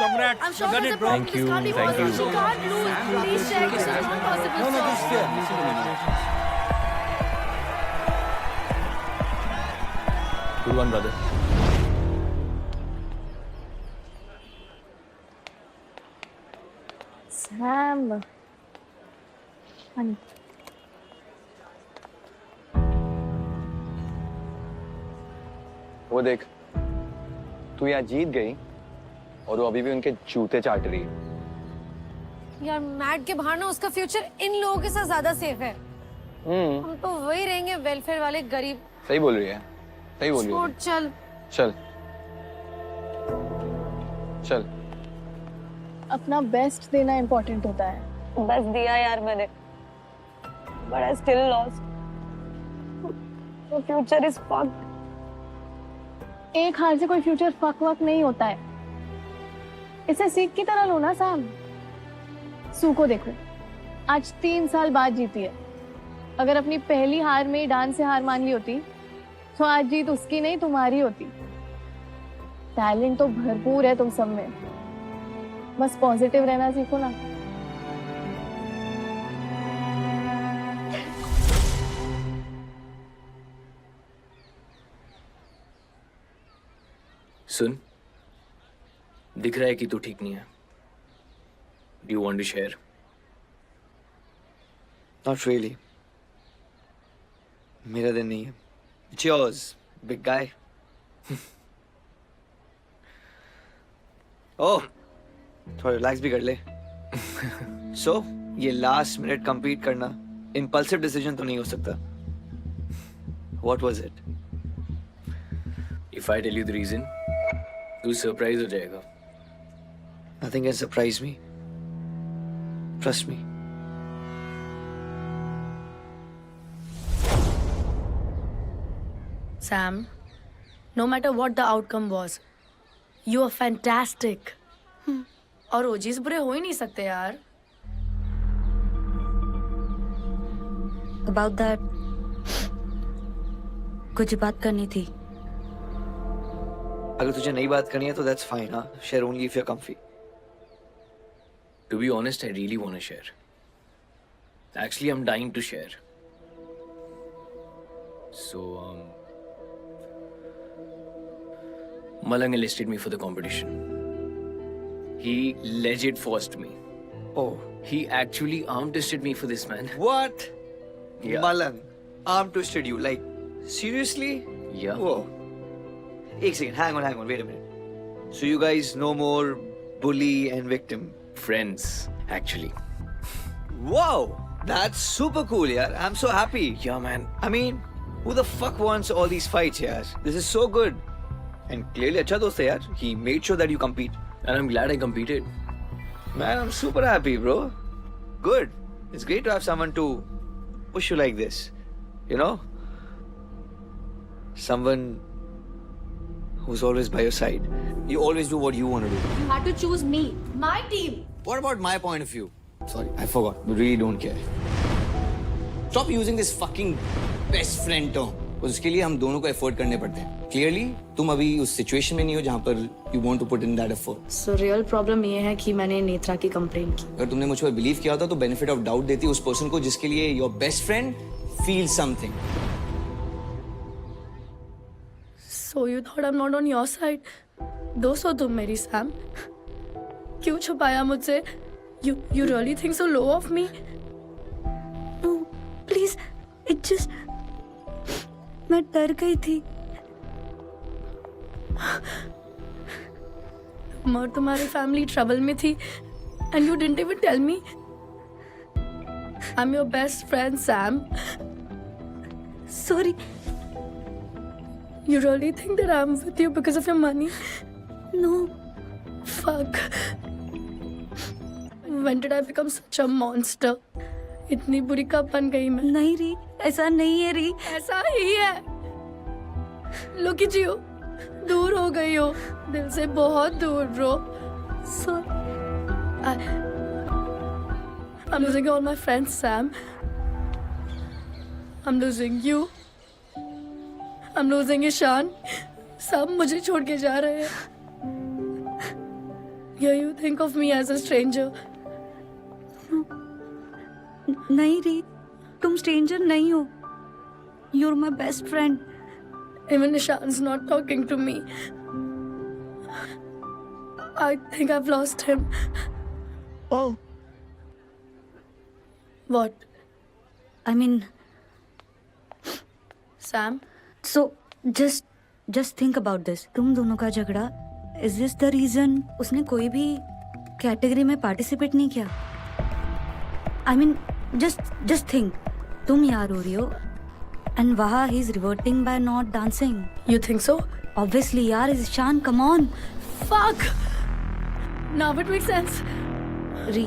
Congrats. I'm sure there's a problem. Thank you. This can't be Thank possible. you. She can't lose. Please check. This is not possible. No, this is fair. Good one, brother. Sam. Honey. वो देख, तू यहाँ जीत गई और वो अभी भी उनके जूते चाट रही है। यार मैट के बाहर ना उसका फ्यूचर इन लोगों के साथ ज्यादा सेफ है। हम तो वही रहेंगे वेलफेयर वाले गरीब। सही बोल रही है। छोड़ चल। अपना बेस्ट देना इम्पोर्टेंट होता है। बस दिया यार मैंने, but I still lost. The future is fucked. एक हार से कोई फ्यूचर फक वक नहीं होता है। इसे सीख की तरह लो ना सैम। सू को देखो, आज 3 साल बाद जीती है। अगर अपनी पहली हार में डांस से हार मान ली होती तो आज जीत उसकी नहीं तुम्हारी होती। टैलेंट तो भरपूर है तुम सब में, बस पॉजिटिव रहना सीखो ना। सुन, दिख रहा है कि तू ठीक नहीं है. Do you want to share? Not really. मेरा दिन नहीं है. It's yours, big guy. Oh, थोड़ा रिलैक्स भी कर ले. So, ये लास्ट मिनट compete करना impulsive decision तो नहीं हो सकता. What was it? If I tell you the reason, तू सरप्राइज हो जाएगा. Nothing can surprise me. Trust me. Sam, no matter what the outcome was, you are fantastic. और OGs बुरे हो ही नहीं सकते यार. About that, कुछ बात करनी थी. अगर तुझे नई बात करनी है तो that's fine, हाँ. Share only if you're comfy. To be honest, I really want to share. Actually, I'm dying to share. So, Malang enlisted me for the competition. He legit forced me. Oh. He actually arm twisted me for this, man. What? Yeah. Malang arm twisted you, like seriously? Yeah. Whoa. Ek second, hang on, wait a minute. So you guys no more bully and victim? Friends, actually. Wow, that's super cool, yaar. I'm so happy. Yeah, man. I mean, who the fuck wants all these fights, yaar? This is so good. And clearly, अच्छा दोस्त है यार. He made sure that you compete. And I'm glad I competed. Man, I'm super happy, bro. Good. It's great to have someone to push you like this. You know? Someone who's always by your side. You always do what you want to do. You had to choose me, my team. What about my point of view? Sorry, I forgot. We really don't care. Stop using this fucking best friend term. उसके लिए हम दोनों को effort करने पड़ते हैं. Clearly, तुम अभी उस सिचुएशन में नहीं हो जहाँ पर you want to put in that effort. So real problem ये है कि मैंने नेत्रा की कंप्लेंट की. अगर तुमने मुझ पर बिलीव किया होता तो बेनिफिट ऑफ डाउट देती उस पर्सन को जिसके लिए your best friend feel something. So you thought I'm not on your side? दोस्त हो तुम मेरी सैम. क्यों छुपाया मुझसे? You really think so low of me? No, please. It just. मैं डर गई थी. तुम और तुम्हारी फैमिली ट्रबल में थी, and you didn't even tell me. I'm your best friend, Sam. Sorry. You really think that I'm with you because of your money? No. Fuck. When did I become such a monster? इतनी बुरी कब बन गई मैं? नहीं री, ऐसा नहीं है री. ऐसा ही है. लो कीजिए, दूर हो गई हो, दिल से बहुत दूर bro. Sorry. I'm losing all my friends, Sam. I'm losing you. I'm losing Ishan. सब मुझे छोड़ के जा रहे हैं. Here you think of me as a stranger. नहीं री, तुम स्ट्रेंजर नहीं हो. You're my best friend. Even Ishan's not talking to me. I think I've lost him. Oh. What? I mean, Sam? So, just think about this. तुम दोनों का झगड़ा, is this the reason उसने कोई भी कैटेगरी में पार्टिसिपेट नहीं किया? I mean, just think. तुम यार हो रही हो, and वहाँ he's reverting by not dancing. You think so? Obviously, यार, Ishan, come on. Fuck. Now it makes sense. Ri.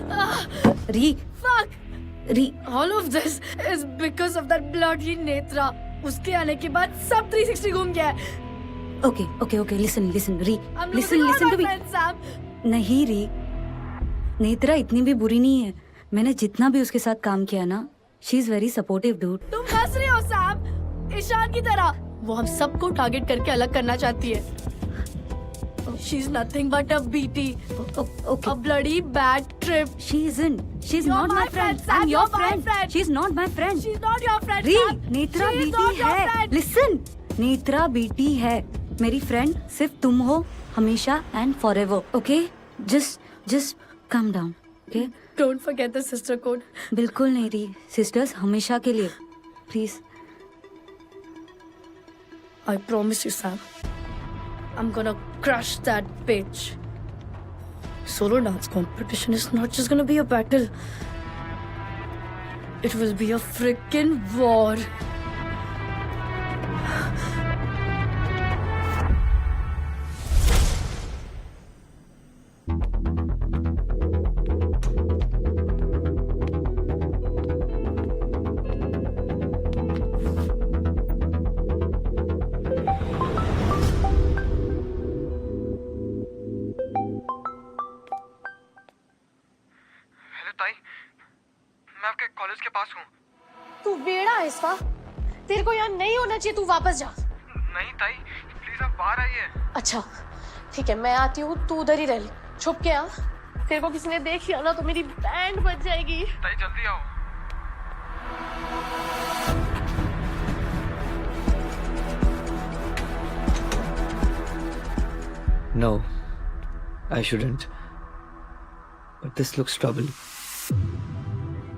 Fuck. Ri. All of this is because of that bloody Netra. उसके आने के बाद सब 360 घूम गया है. Okay. Listen, Ri. I'm listen losing all to my me. friends, Sam. नहीं री, नेत्रा इतनी भी बुरी नहीं है. मैंने जितना भी उसके साथ काम किया ना, she is very supportive dude. तुम हंस रहे हो सैम, ईशान की तरह. वो हम सबको टारगेट करके अलग करना चाहती है. She's nothing but a BT. Okay. A bloody bad trip. She isn't. She's You're not my friend. Sam, I'm your you're my friend. She's not my friend. She's not your friend. री, Sam. Netra She is BT not your है. friend. Listen, Netra BT है. मेरी friend सिर्फ तुम हो, हमेशा and forever. Okay? Just calm down. Okay? Don't forget the sister code. बिल्कुल नहीं री. Sisters हमेशा के लिए. Please. I promise you, Sam. I'm gonna crush that bitch. Solo dance competition is not just gonna be a battle. It will be a freaking war. मैं आपके college के पास हूँ। तू बेड़ा है इस बार। तेरे को यहाँ नहीं होना चाहिए, तू वापस जा। नहीं ताई, प्लीज आप बाहर आइए। अच्छा ठीक है, मैं आती हूँ, तू उधर ही रह ले, छुप के आ। तेरे को किसी ने देख लिया ना तो मेरी बैंड बज जाएगी। ताई जल्दी आओ। No, I shouldn't. But this looks trouble.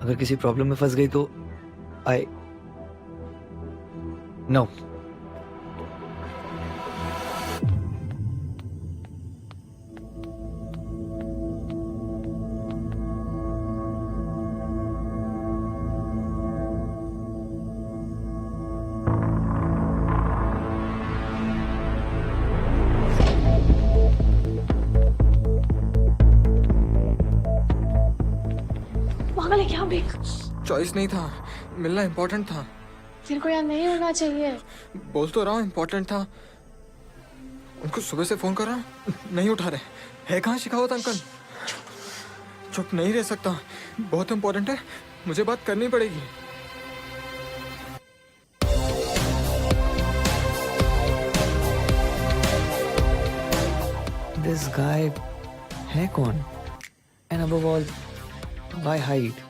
अगर किसी प्रॉब्लम में फंस गई तो No. पागल है क्या बेक? चॉइस नहीं था, मिलना इम्पोर्टेंट था। तेरे को यहाँ नहीं होना चाहिए। बोल तो रहा हूँ इम्पोर्टेंट था। उनको सुबह से फोन कर रहा हूँ, नहीं उठा रहे। है कहाँ शिखावत अंकल? चुप नहीं रह सकता, बहुत इम्पोर्टेंट है, मुझे बात करनी पड़ेगी। This guy है कौन? And above all, why hide?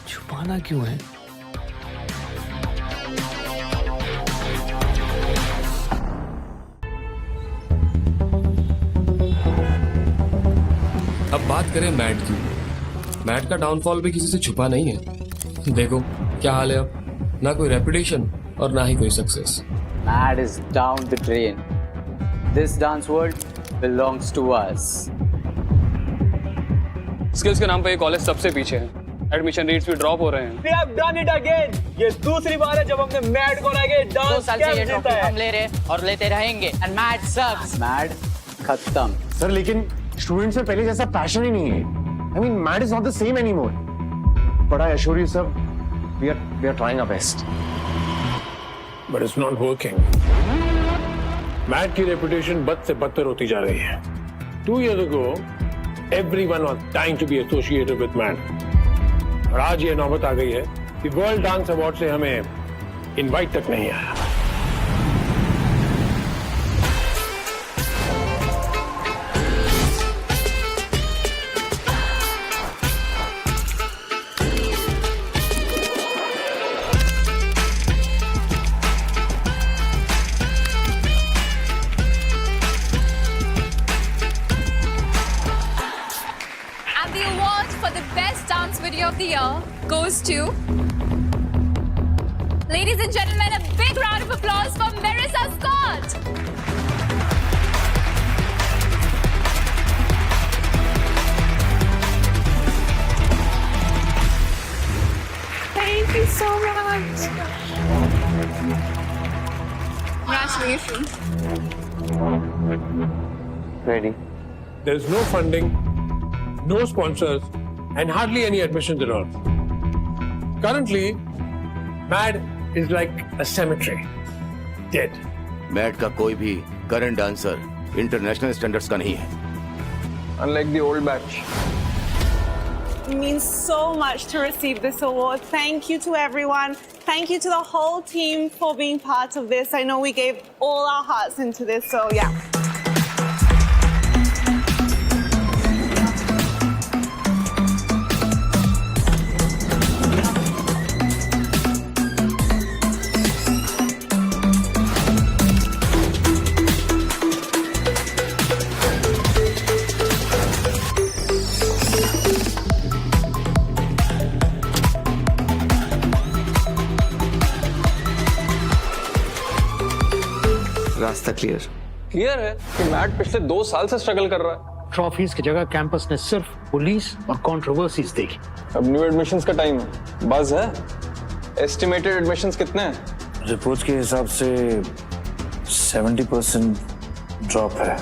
छुपाना क्यों है? अब बात करें मैट की। मैट का डाउनफॉल भी किसी से छुपा नहीं है। देखो क्या हाल है अब, ना कोई रेपुटेशन और ना ही कोई success. Matt is down the drain. This dance world belongs to us. Skills के नाम पे ये कॉलेज सबसे पीछे है। एडमिशन रेट्स भी ड्रॉप हो रहे हैं। We have done it again. ये दूसरी बार है जब हमने मैट को लाके डांस 2 साल से ये ट्रॉफी हम ले रहे और लेते रहेंगे। And Matt sucks. Matt खत्म। सर लेकिन स्टूडेंट्स में पहले जैसा पैशन ही नहीं है। I mean, Matt is not the same anymore. But I assure you, sir, we are trying our best. But it's not working. Matt की reputation बद से बदतर होती जा रही है। 2 years ago, everyone was dying to be associated with Matt. और आज ये नौबत आ गई है कि वर्ल्ड डांस अवार्ड से हमें इनवाइट तक नहीं आया। And the award for the best dance video of the year goes to, ladies and gentlemen, a big round of applause for Marissa Scott. Thank you so much. Congratulations. Ready. There's no funding, no sponsors, and hardly any admissions at all. Currently, Mad is like a cemetery, dead. Matt का कोई भी current dancer international standards का नहीं है। Unlike the old batch. It means so much to receive this award. Thank you to everyone. Thank you to the whole team for being part of this. I know we gave all our hearts into this, so yeah. रास्ता clear. Clear है कि mat पिछले 2 साल से struggle कर रहा है। Trophies की जगह कैंपस ने सिर्फ पुलिस और कंट्रोवर्सीज देखी। अब न्यू एडमिशंस का टाइम है, बस है। एस्टिमेटेड एडमिशंस कितने हैं? रिपोर्ट्स के हिसाब से 70% ड्रॉप है।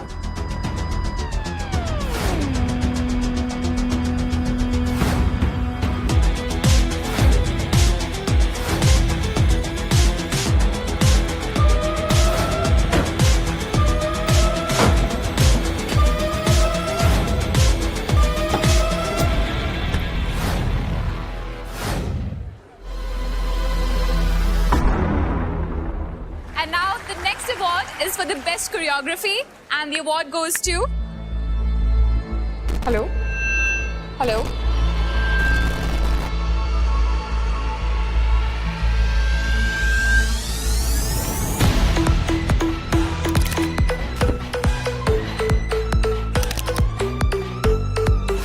And now the next award is for the best choreography, and the award goes to. Hello? Hello?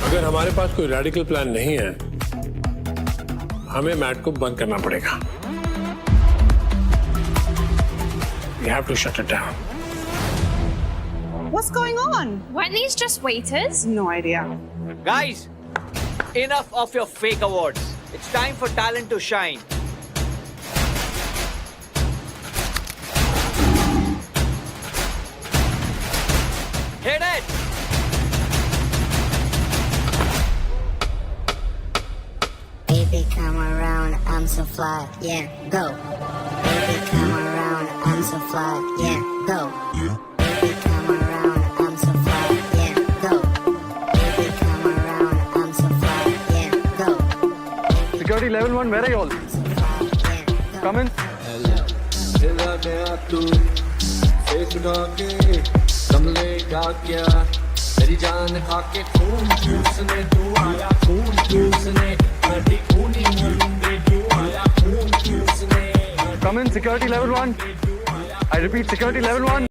अगर हमारे पास कोई रेडिकल प्लान नहीं है, हमें मैट को बंद करना पड़ेगा। We have to shut it down. What's going on? Weren't these just waiters? No idea. Guys, enough of your fake awards. It's time for talent to shine. Hit it! Baby, come around, I'm so fly, yeah, go. Baby, come around, I'm so fly, yeah, go. Baby, come around, I'm so fly, yeah, go. Baby, come around, I'm so fly, yeah, go. Security level 1, where are you all? Come in. तेरी जान खाके खून चूसने तू आया, खून चूसने नदी खूनी मुंडे तू आया, खून चूसने। Come in, security level 1. I repeat, security level 1.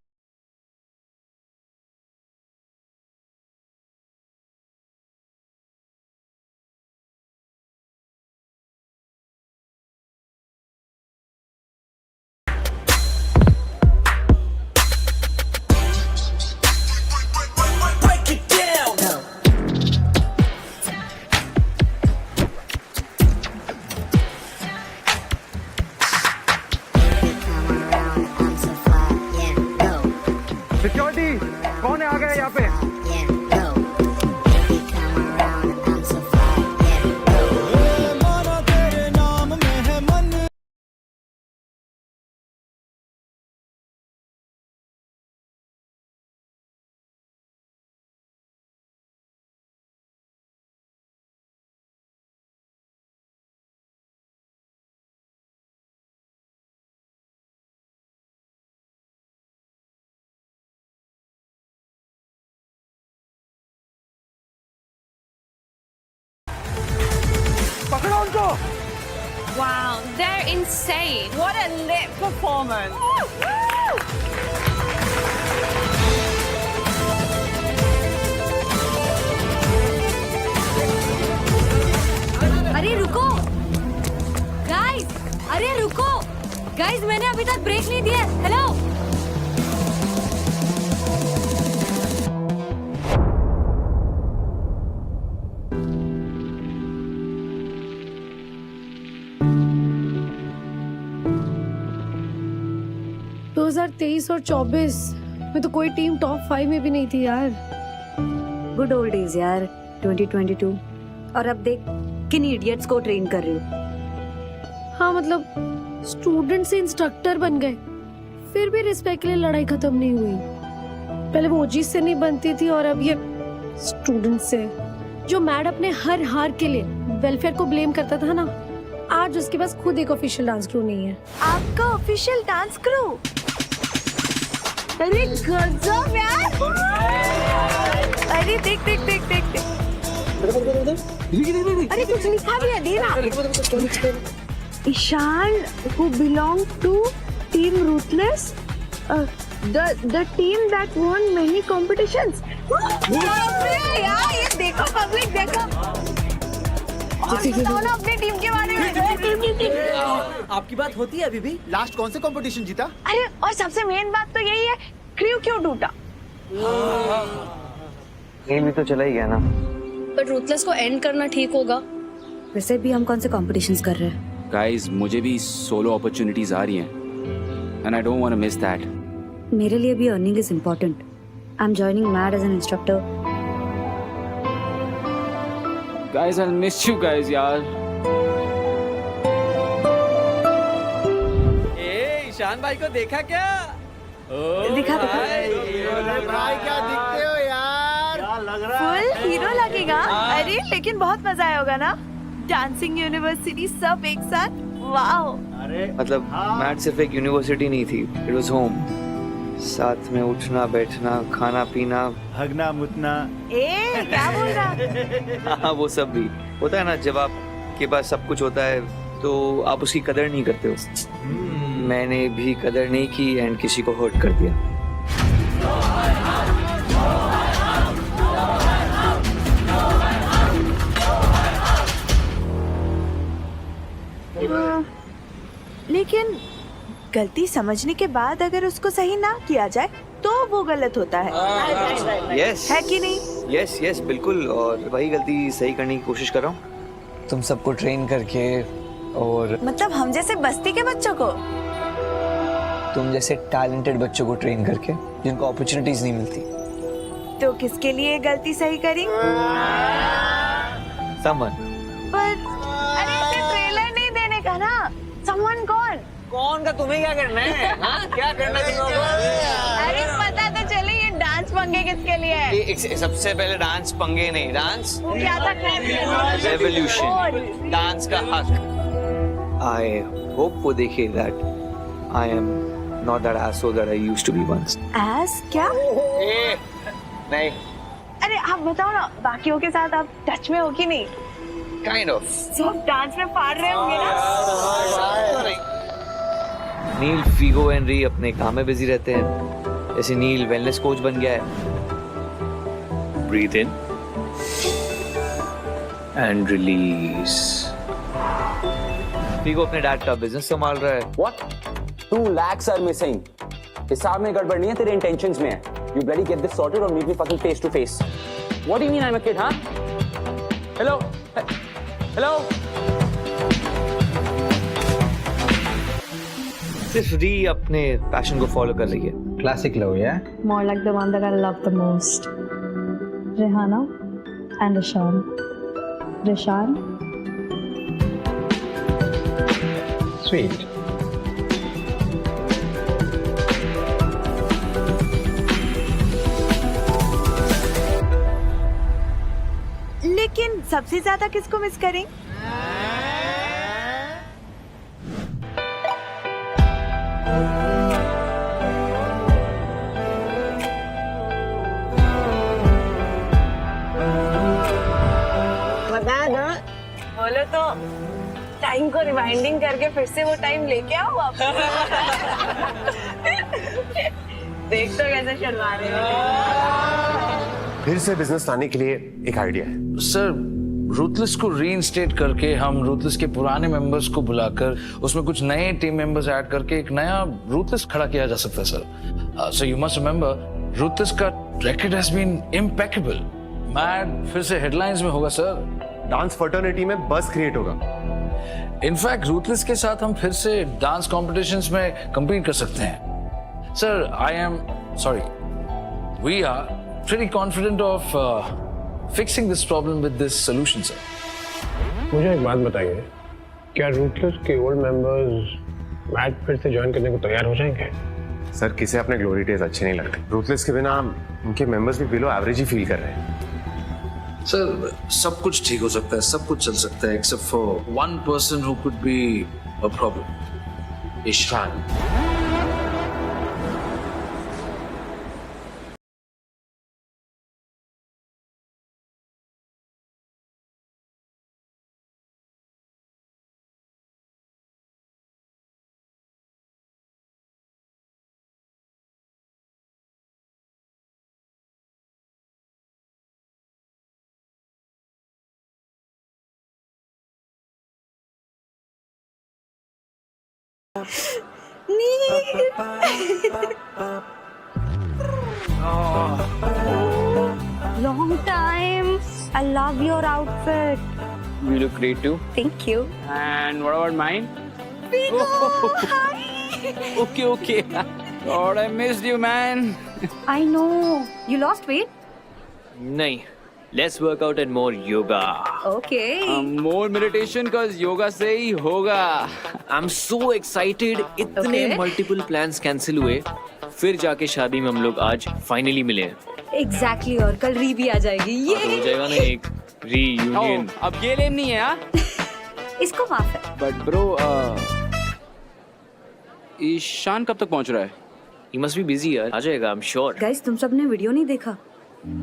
Security कौन है, आ गया यहाँ पे? पकड़ो उनको। Wow, they're insane. What a lit performance. अरे रुको गाइस, अरे रुको गाइस, मैंने अभी तक ब्रेक नहीं दिया। हेलो दो 2023 और 24 में तो कोई टीम टॉप 5 में भी नहीं थी यार। गुड ओल्ड डेज यार, 2022। और अब देख किन इडियट्स को ट्रेन कर रही हूँ। हाँ मतलब स्टूडेंट से इंस्ट्रक्टर बन गए, फिर भी रिस्पेक्ट के लिए लड़ाई खत्म नहीं हुई। पहले वो ओजी से नहीं बनती थी और अब ये स्टूडेंट से। जो मैड अपने हर हार के लिए वेलफेयर को ब्लेम करता था ना, आज उसके पास खुद एक ऑफिशियल डांस क्रू नहीं है। आपका ऑफिशियल डांस क्रू? अरे गजब यार! अरे देख देख देख देख देख। अरे कुछ लिखा भी है, दे ना। Ishan who belong to Team Ruthless, the team that won many competitions. यार ये देखो, पब्लिक देखो। बताओ ना अपनी टीम के बारे में। आपकी बात होती है अभी भी? लास्ट कौन से कंपटीशन जीता? अरे और सबसे मेन बात तो यही है, क्रू क्यों टूटा? गेम भी तो चला ही गया ना। पर रूथलेस को एंड करना ठीक होगा। वैसे भी हम कौन से कॉम्पिटिशन्स कर रहे हैं? गाइस मुझे भी सोलो अपॉर्चुनिटीज आ रही हैं and I don't want to miss that. मेरे लिए भी earning is important. I am joining Matt as an instructor. Guys I miss you guys यार। ईशान भाई को देखा क्या? दिखा भाई क्या दिखते हो यार? क्या लग रहा है? फुल हीरो लगेगा। अरे लेकिन बहुत मजा आया होगा ना, डांसिंग यूनिवर्सिटी सब एक साथ। वाओ। मतलब मैट सिर्फ एक यूनिवर्सिटी नहीं थी, इट वाज होम। साथ में उठना बैठना, खाना पीना, हगना मुतना। ए क्या बोल रहा? हाँ वो सब भी होता है ना। जब आपके पास सब कुछ होता है तो आप उसकी कदर नहीं करते हो। मैंने भी कदर नहीं की एंड किसी को हर्ट कर दिया। लेकिन गलती समझने के बाद अगर उसको सही ना किया जाए तो वो गलत होता है। यस है कि नहीं? यस यस बिल्कुल। और वही गलती सही करने की कोशिश कर रहा हूँ। तुम सबको ट्रेन करके और मतलब हम जैसे बस्ती के बच्चों को? तुम जैसे टैलेंटेड बच्चों को ट्रेन करके जिनको अपॉर्चुनिटीज नहीं मिलती। तो किसके लिए गलती सही करी? समन। पर अरे इसे ट्रेलर नहीं देने का ना। समवन कौन? कौन का तुम्हें क्या करना है? हाँ क्या करना है तुम लोगों को? अरे पता तो चले ये डांस पंगे किसके लिए है? सबसे पहले डांस पंगे नहीं, डांस वो क्या था? रेवोल्यूशन, डांस का हक। आई होप वो देखे that I am not that asshole that I used to be once. S क्या? नहीं। अरे आप बताओ ना, बाकियों के साथ आप टच में हो कि नहीं? Kind of. सब डांस में फाड़ रहे होंगे ना? नील फीगो एनरी अपने काम में बिजी रहते हैं। जैसे नील वेलनेस कोच बन गया है। Breathe in and release. Figo अपने डैड का बिजनेस संभाल रहा है। What? 2 lakhs are missing. हिसाब में गड़बड़ नहीं है, तेरे intentions में है. You bloody get this sorted or meet me fucking face to face. What do you mean I'm a kid, huh? Hello? Hello? सिर्फ री अपने पैशन को फॉलो कर रही है। Classic love, yeah? More like the one that I love the most. Rihanna and Rishan. Rishan. Sweet. लेकिन सबसे ज्यादा किसको मिस करें? बता दो, बोलो तो टाइम को रिवाइंडिंग करके फिर से वो टाइम लेके आओ आप। देख तो कैसे शर्मा रहे हो। फिर से बिजनेस लाने के लिए एक आइडिया है। सर रूथलेस को रीइंस्टेट करके हम रूथलेस के पुराने मेंबर्स को बुलाकर उसमें कुछ नए टीम मेंबर्स ऐड करके एक नया रूथलेस खड़ा किया जा सकता है sir. So you must remember Ruthless का record has been impeccable. Mad फिर से हेडलाइंस में होगा सर। डांस फर्टर्निटी में बस क्रिएट होगा। इनफैक्ट रूथलेस के साथ हम फिर से डांस कॉम्पिटिशन्स में compete कर सकते हैं sir. I am sorry, we are pretty confident of fixing this problem with this solution, sir. मुझे एक बात बताइए, क्या रूथलेस के ओल्ड मेंबर्स मैट फिर से ज्वाइन करने को तैयार हो जाएंगे? सर किसे अपने ग्लोरी डेज अच्छे नहीं लगते। रूथलेस के बिना उनके मेंबर्स भी बिलो एवरेज ही फील कर रहे हैं। सर सब कुछ ठीक हो सकता है, सब कुछ चल सकता है except for one person who could be a problem. Ishan. Long time. I love your outfit. You look great too. Thank you. And what about mine? Vigo, hi. Okay. God, I missed you, man. I know. You lost weight? नहीं, less workout and more yoga. Okay. More meditation, cause yoga से ही होगा. I'm so excited. इतने Okay. multiple plans cancel हुए, फिर जाके शादी में हम लोग आज finally मिले. Exactly. और कल री भी आ जाएगी. और हो जाएगा ना एक reunion. अब ये लेम नहीं है हाँ? इसको माफ है. But bro, ईशान कब तक पहुंच रहा है? He must be busy यार. आ जाएगा, I'm sure. Guys, तुम सबने वीडियो नहीं देखा?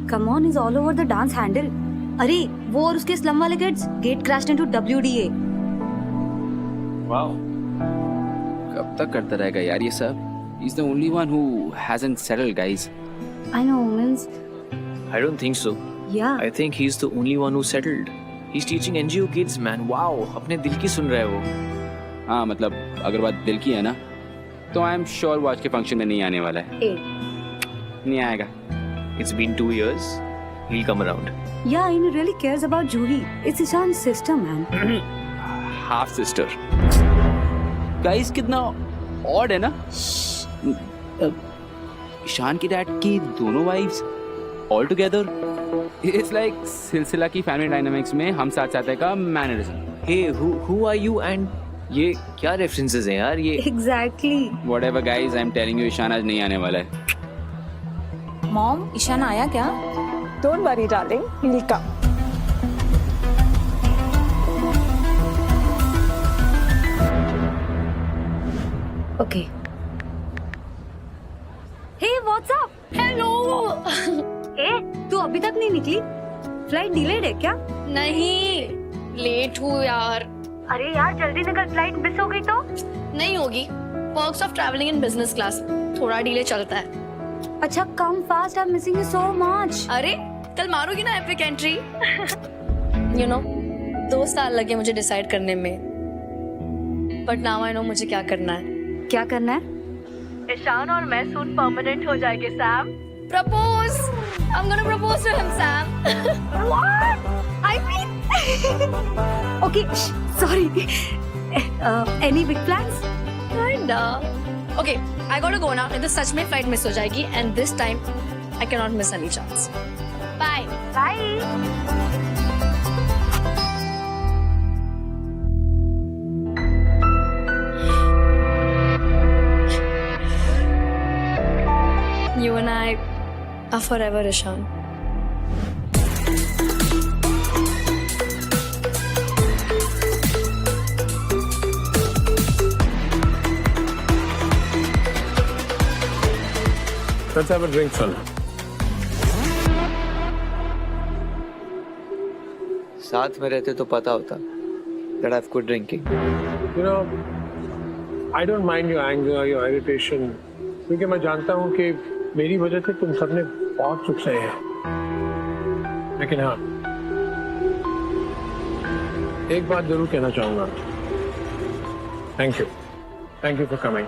Come on is all over the dance handle. अरे वो और उसके स्लम वाले kids get crashed into WDA. Wow. कब तक करता रहेगा यार ये सब? He's the only one who hasn't settled, guys. I know, means I don't think so. yeah. I think he's the only one who settled. He's teaching NGO kids, man. Wow, अपने दिल की सुन रहा है वो. हाँ मतलब अगर बात दिल की है ना, तो आई एम श्योर वो आज के फंक्शन में नहीं आने वाला है. नहीं आएगा. It's been 2 years. He'll come around. Yeah, and he really cares about Juhi. It's Ishan's sister, man. Half sister. Guys कितना odd है ना? ईशान की डैड की दोनों wives all together. It's like सिलसिला की फैमिली डायनामिक्स में हम साथ साथ का mannerism. Hey, who are you and ये क्या references हैं यार ये? Exactly. Whatever guys, I'm telling you Ishan आज नहीं आने वाला है. Mom, ईशान आया क्या? Don't worry, darling. He'll come. Okay. Hey, what's up? Hello. तू अभी तक नहीं निकली? फ्लाइट डिलेड है क्या? नहीं, लेट हूँ यार. अरे यार जल्दी निकल, फ्लाइट मिस हो गई तो? नहीं होगी. Perks of traveling in business class. थोड़ा डिले चलता है. अच्छा, come fast. I'm missing you so much. अरे कल मारोगी ना एपिक एंट्री. You know, 2 साल लगे मुझे डिसाइड करने में. But now I know मुझे क्या करना है. क्या करना है? ईशान और मैं सून परमानेंट हो जाएंगे Sam. Propose. I'm gonna propose to him, Sam. What? I mean. Okay, sorry. Any big plans? Kinda. Okay, I gotta go now. नहीं तो सच में फ्लाइट मिस हो जाएगी and this time I cannot miss any chance. Bye. Bye. You and I are forever, Ishan. Let's have a drink, son. साथ में रहते तो पता होता that I've quit drinking. You know, I don't mind your anger, your irritation, क्योंकि मैं जानता हूँ कि मेरी वजह से तुम सबने बहुत सुख सहे हैं. लेकिन हाँ, एक बात जरूर कहना चाहूँगा. Thank you for coming.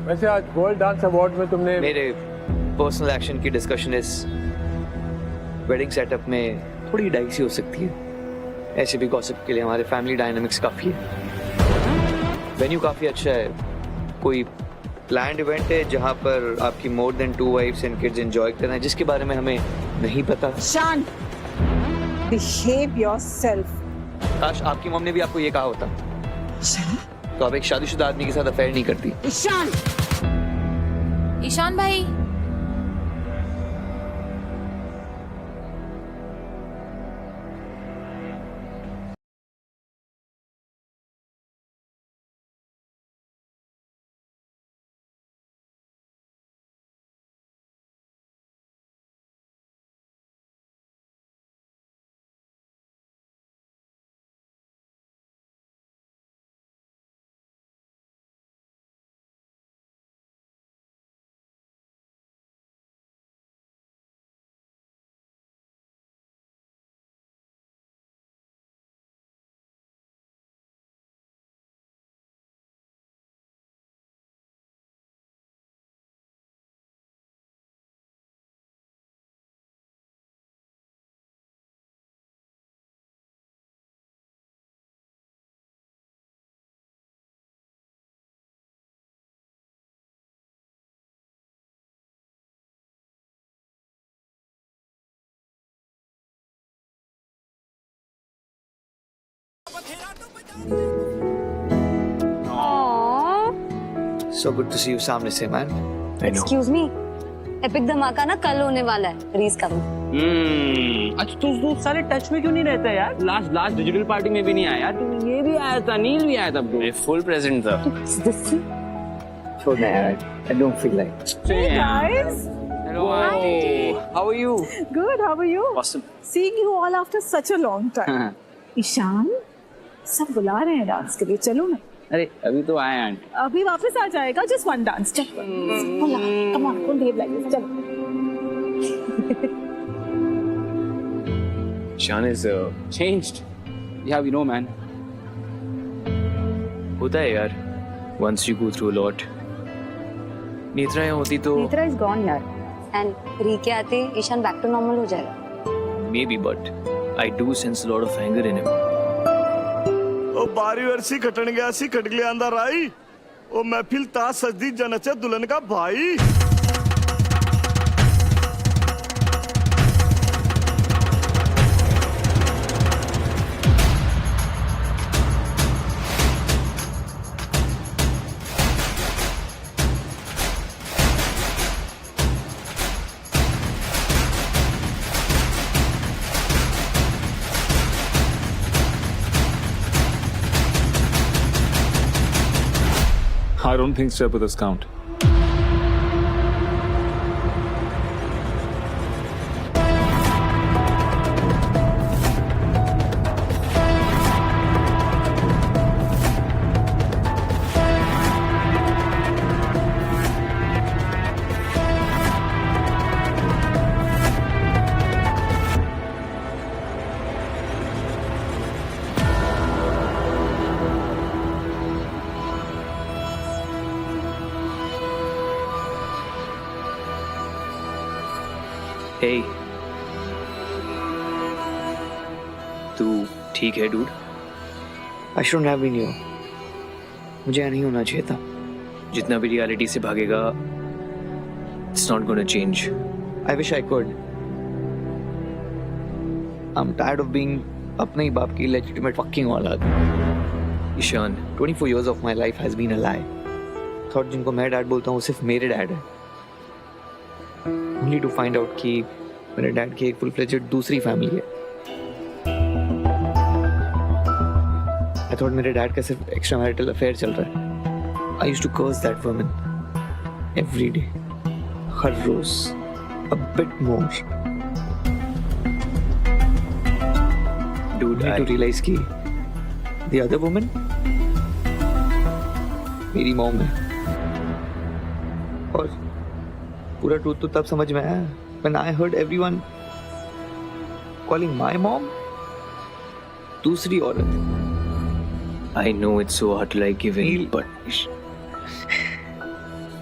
वैसे आज वर्ल्ड डांस अवार्ड में तुमने मेरे पर्सनल एक्शन की डिस्कशन इस वेडिंग सेटअप में थोड़ी डाइसी हो सकती है. ऐसे भी गॉसिप के लिए हमारे फैमिली डायनामिक्स काफी है. वेन्यू काफी अच्छा है. कोई प्लान्ड इवेंट है जहां पर आपकी more than 2 wifes and kids enjoy करना है जिसके बारे में हमें नहीं पता. Shan, behave yourself. काश आपकी मम्मी ने भी आपको ये कहा होता तो आप एक शादीशुदा आदमी के साथ अफेयर नहीं करती. ईशान भाई So good to see you सामने से, man. I know. Excuse me, epic धमाका ना कल होने वाला है, रीज का। अच्छा तू सारे टच में क्यों नहीं रहता यार? लास्ट डिजिटल पार्टी में भी नहीं आया यार। तू ये भी आया था, नील भी आया था ब्रो। फुल प्रेजेंट था। छोड़ना यार. I don't feel like. Hey guys. Hello. How are you? Good. How are you? Awesome. Seeing you all after such a long time. Ishan, सब बुला रहे हैं डांस के लिए, चलो ना. अरे अभी तो आए आंटी। अभी वापस आ जाएगा, just one dance. चल. Come on, don't behave like this. चलो. Ishan is changed. Yeah, we know, man. होता है यार. Once you go through a lot. Netra यहाँ होती तो. नेत्रा is gone यार. And री के आते ईशान back to normal हो जाएगा. Maybe, but I do sense a lot of anger in him. ओ बारी वर्षी कटन गया सी कटगले अंदर आई ओ महफिल ता सजदी जनचे दुल्हन का भाई I don't think so with this count. Hey. तू ठीक है dude? I shouldn't have been here. मुझे यहाँ नहीं होना चाहिए था. जितना भी reality से भागेगा, it's not gonna change. I wish I could. I'm tired of being अपने ही बाप की legitimate fucking औलाद. Ishan, 24 years of my life has been a lie. Thought जिनको मैं डैड बोलता हूँ सिर्फ मेरे डैड है. Only to find out कि मेरे डैड की एक फुल फ्लेजेड दूसरी फैमिली है. I thought मेरे डैड का सिर्फ एक्स्ट्रा मैरिटल अफेयर चल रहा है. I used to curse that woman every day. हर रोज a bit more. Dude, I need to realize कि the other woman मेरी मॉम है. और पूरा ट्रूथ तो तब समझ में आया when I heard everyone calling my mom दूसरी औरत. I know it's so hard to like giving, but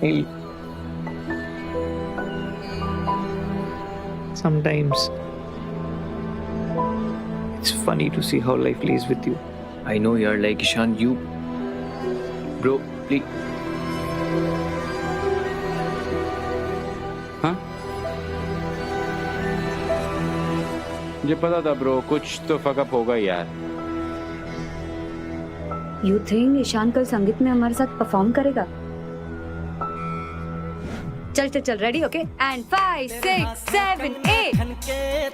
Neil, sometimes it's funny to see how life plays with you. I know you're like Ishan, you bro, please. मुझे पता था bro, कुछ तो fuck up होगा यार. You think Ishan कल संगीत में हमारे साथ परफॉर्म करेगा? चल रेडी ओके एंड 5 6 7 8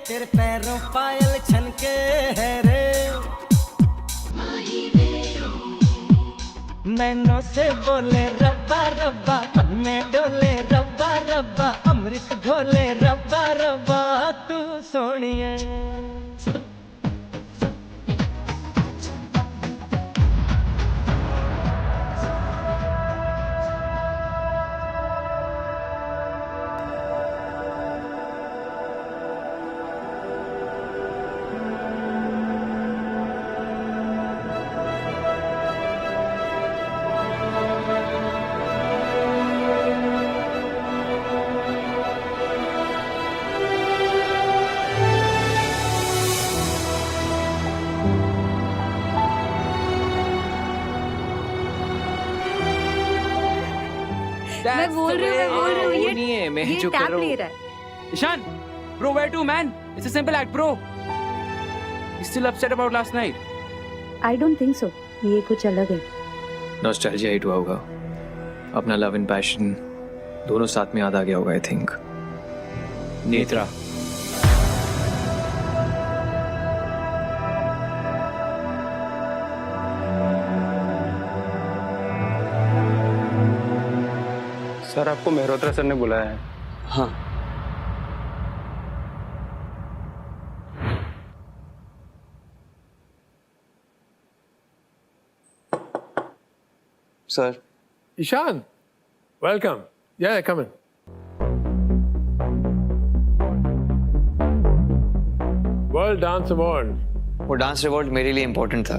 तेरे पैरों पायल छनके है रे नैनों से बोले रब्बा रब्बा में डोले रब्बा रब्बा अमृत घोले रब्बा रब्बा तू सोनिए मैं बोल रही हूँ वो नहीं है, मैं जो कर रहा हूँ. Ishaan, bro, where to, man? It's a simple act, bro. He's still upset about last night. I don't think so, ये कुछ अलग है। नॉस्टैल्जिया हिट हुआ होगा, अपना लव एंड पैशन दोनों साथ में याद आ गया होगा आई थिंक। नेत्रा, सर आपको मेहरोत्रा सर ने बुलाया है। हाँ sir. Ishan, welcome. Yeah, come in. World Dance Award. वो डांस अवार्ड मेरे लिए इंपॉर्टेंट था,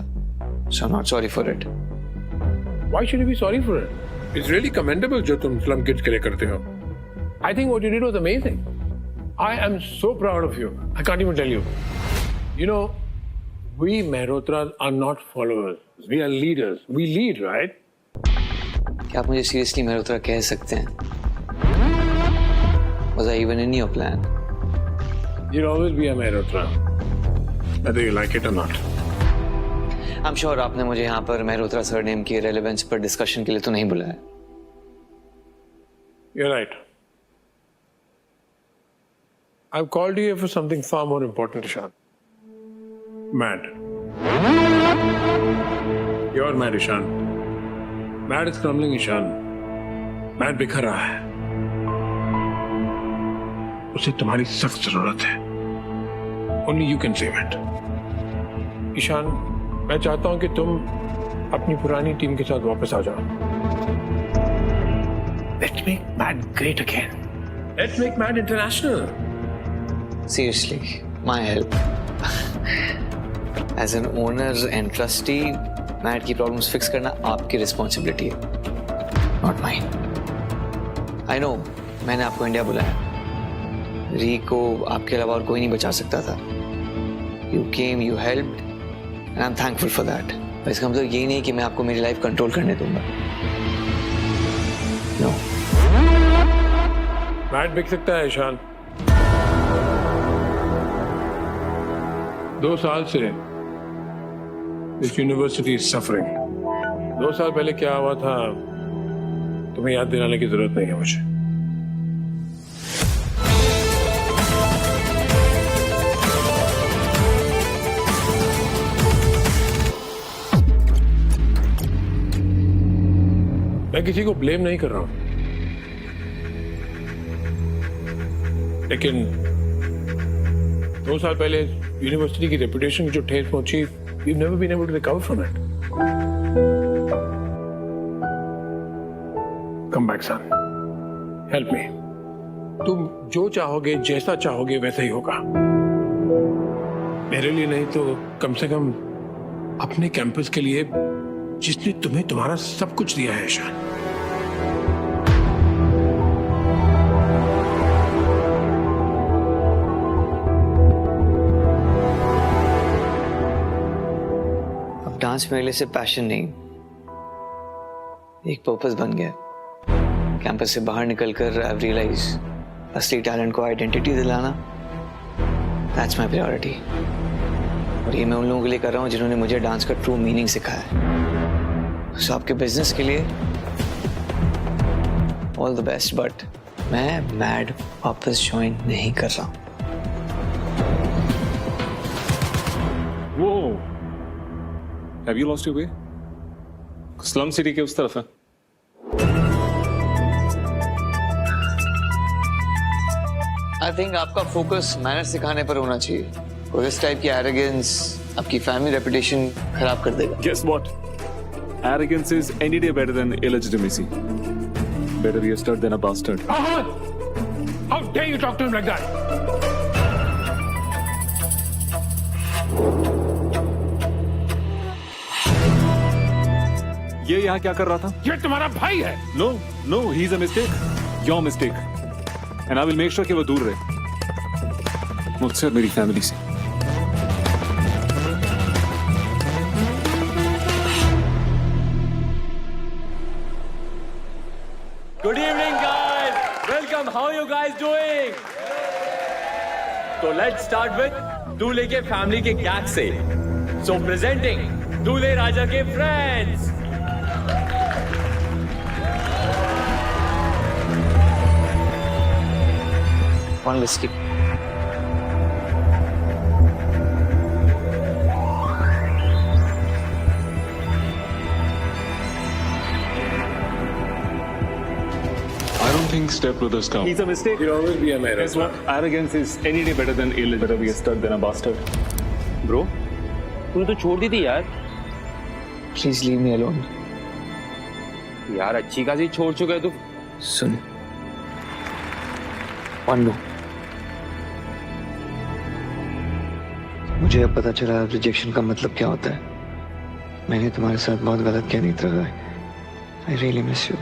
so I am not sorry for it. Why should you be sorry for it? It's really commendable जो तुम slum kids के लिए करते हो. I think what you did was amazing. I am so proud of you. I can't even tell you. You know, we Mehrotras are not followers. We are leaders. We lead, right? क्या आप मुझे seriously Mehrotra कह सकते हैं? Was I even in your plan? You'll always be a Mehrotra, whether you like it or not. I'm sure आपने मुझे यहाँ पर मेहरोत्रा सरनेम की रेलेवेंस पर डिस्कशन के लिए तो नहीं बुलाया। You're right. I've called you here for something far more important, Ishan. Mad. You're mad, Ishan. Mad is crumbling, Ishan. Mad बिखर रहा है। उसे तुम्हारी सख्त जरूरत है। Only you can save it. Ishan, मैं चाहता हूं कि तुम अपनी पुरानी टीम के साथ वापस आ जाओ। Let's make Mad great again. Let's make Mad international. Seriously, my help. As an owner and trustee, mad की प्रॉब्लम्स फिक्स करना आपकी रिस्पॉन्सिबिलिटी है, नॉट माइन। आई नो मैंने आपको इंडिया बुलाया, री को आपके अलावा और कोई नहीं बचा सकता था। You came, you helped and I am thankful for that. पर इसका मतलब यही नहीं कि मैं आपको मेरी लाइफ कंट्रोल करने दूंगा। नो। मैड बिक सकता है ईशान। 2 साल से This university is suffering. 2 साल पहले क्या हुआ था तुम्हें याद दिलाने की जरूरत नहीं है मुझे। मैं किसी को ब्लेम नहीं कर रहा हूं, लेकिन 2 साल पहले यूनिवर्सिटी की रेपुटेशन की जो ठेस पहुंची, we've never been able to recover from it. Come back, son. Help me. तुम जो चाहोगे, जैसा चाहोगे, वैसा ही होगा। मेरे लिए नहीं तो कम से कम अपने कैंपस के लिए, जिसने तुम्हें तुम्हारा सब कुछ दिया है ईशान। डांस मेरे लिए सिर्फ पैशन नहीं, एक पर्पस बन गया। कैंपस से बाहर निकलकर आई रियलाइज असली टैलेंट को आइडेंटिटी दिलाना, दैट्स माय प्रायोरिटी। और ये मैं उन लोगों के लिए कर रहा हूँ जिन्होंने मुझे डांस का ट्रू मीनिंग सिखाया है। सो आपके बिजनेस के लिए ऑल द बेस्ट, बट मैं मैड वापस ज्वाइन नहीं कर रहा हूँ। वो Have you lost your way? Slum city के उस तरफ है। आई थिंक आपका फोकस मैनर सिखाने पर होना चाहिए, और इस टाइप की एरोगेंस आपकी फैमिली रेपुटेशन खराब कर देगा। Guess what? Arrogance is any day better than illegitimacy. Better be a stud than a bastard. Ahmed! How dare you talk to him like that? ये यहाँ क्या कर रहा था? ये तुम्हारा भाई है। No, no, he's a mistake. Your mistake. And I will make sure कि वो दूर रहे मुझसे और मेरी फैमिली से। Good evening, guys. Welcome. How are you guys doing? So let's start with दूल्हे के फैमिली के गैग से. So presenting दूल्हे राजा के friends. One whiskey. I don't think stepbrothers count. He's a mistake. You'll always be a man. Guess what? Arrogance is any day better than ill. Better be a stud than a bastard. Bro तूने तो छोड़ दी थी यार। Please leave me alone. यार अच्छी खासी छोड़ चुका है तू। सुन, पांडु, मुझे अब पता चला रिजेक्शन का मतलब क्या होता है। मैंने तुम्हारे साथ बहुत गलत किया नीत रहा है। I really miss you.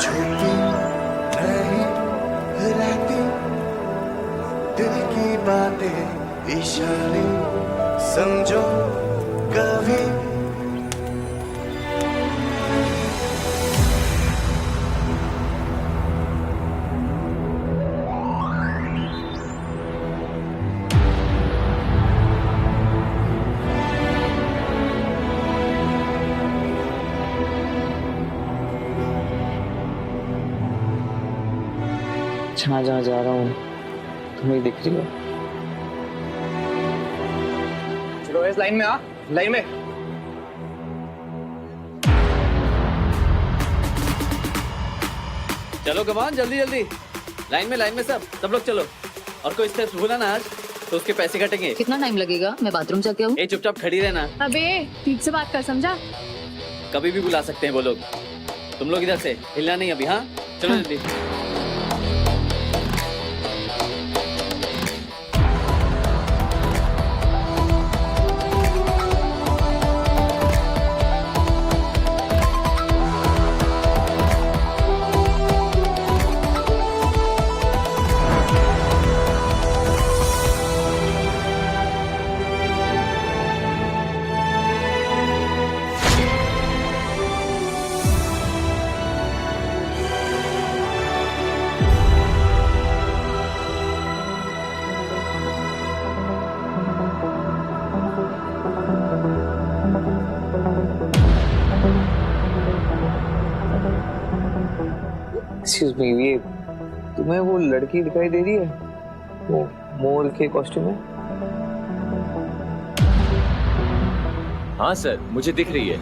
छूती नहीं रहती दिल की बातें, इशारे समझो कभी। जहाँ जहाँ जा रहा हूँ तुम्हें दिख रही हो। चलो इस लाइन में आ, लाइन में। चलो कमान, जल्दी जल्दी लाइन में सब लोग चलो। और कोई स्टेप्स भूला ना आज तो उसके पैसे कटेंगे। कितना टाइम लगेगा? मैं बाथरूम जाके आऊँ। ए चुपचाप खड़ी रहना। अबे ठीक से बात कर, समझा? कभी भी बुला सकते हैं वो लोग। तुम लोग इधर से हिलना नहीं अभी। हाँ चलो जल्दी। एक्सक्यूज मी, ये तुम्हें वो लड़की दिखाई दे रही है वो मोर के कॉस्ट्यूम में? हाँ सर, मुझे दिख रही है।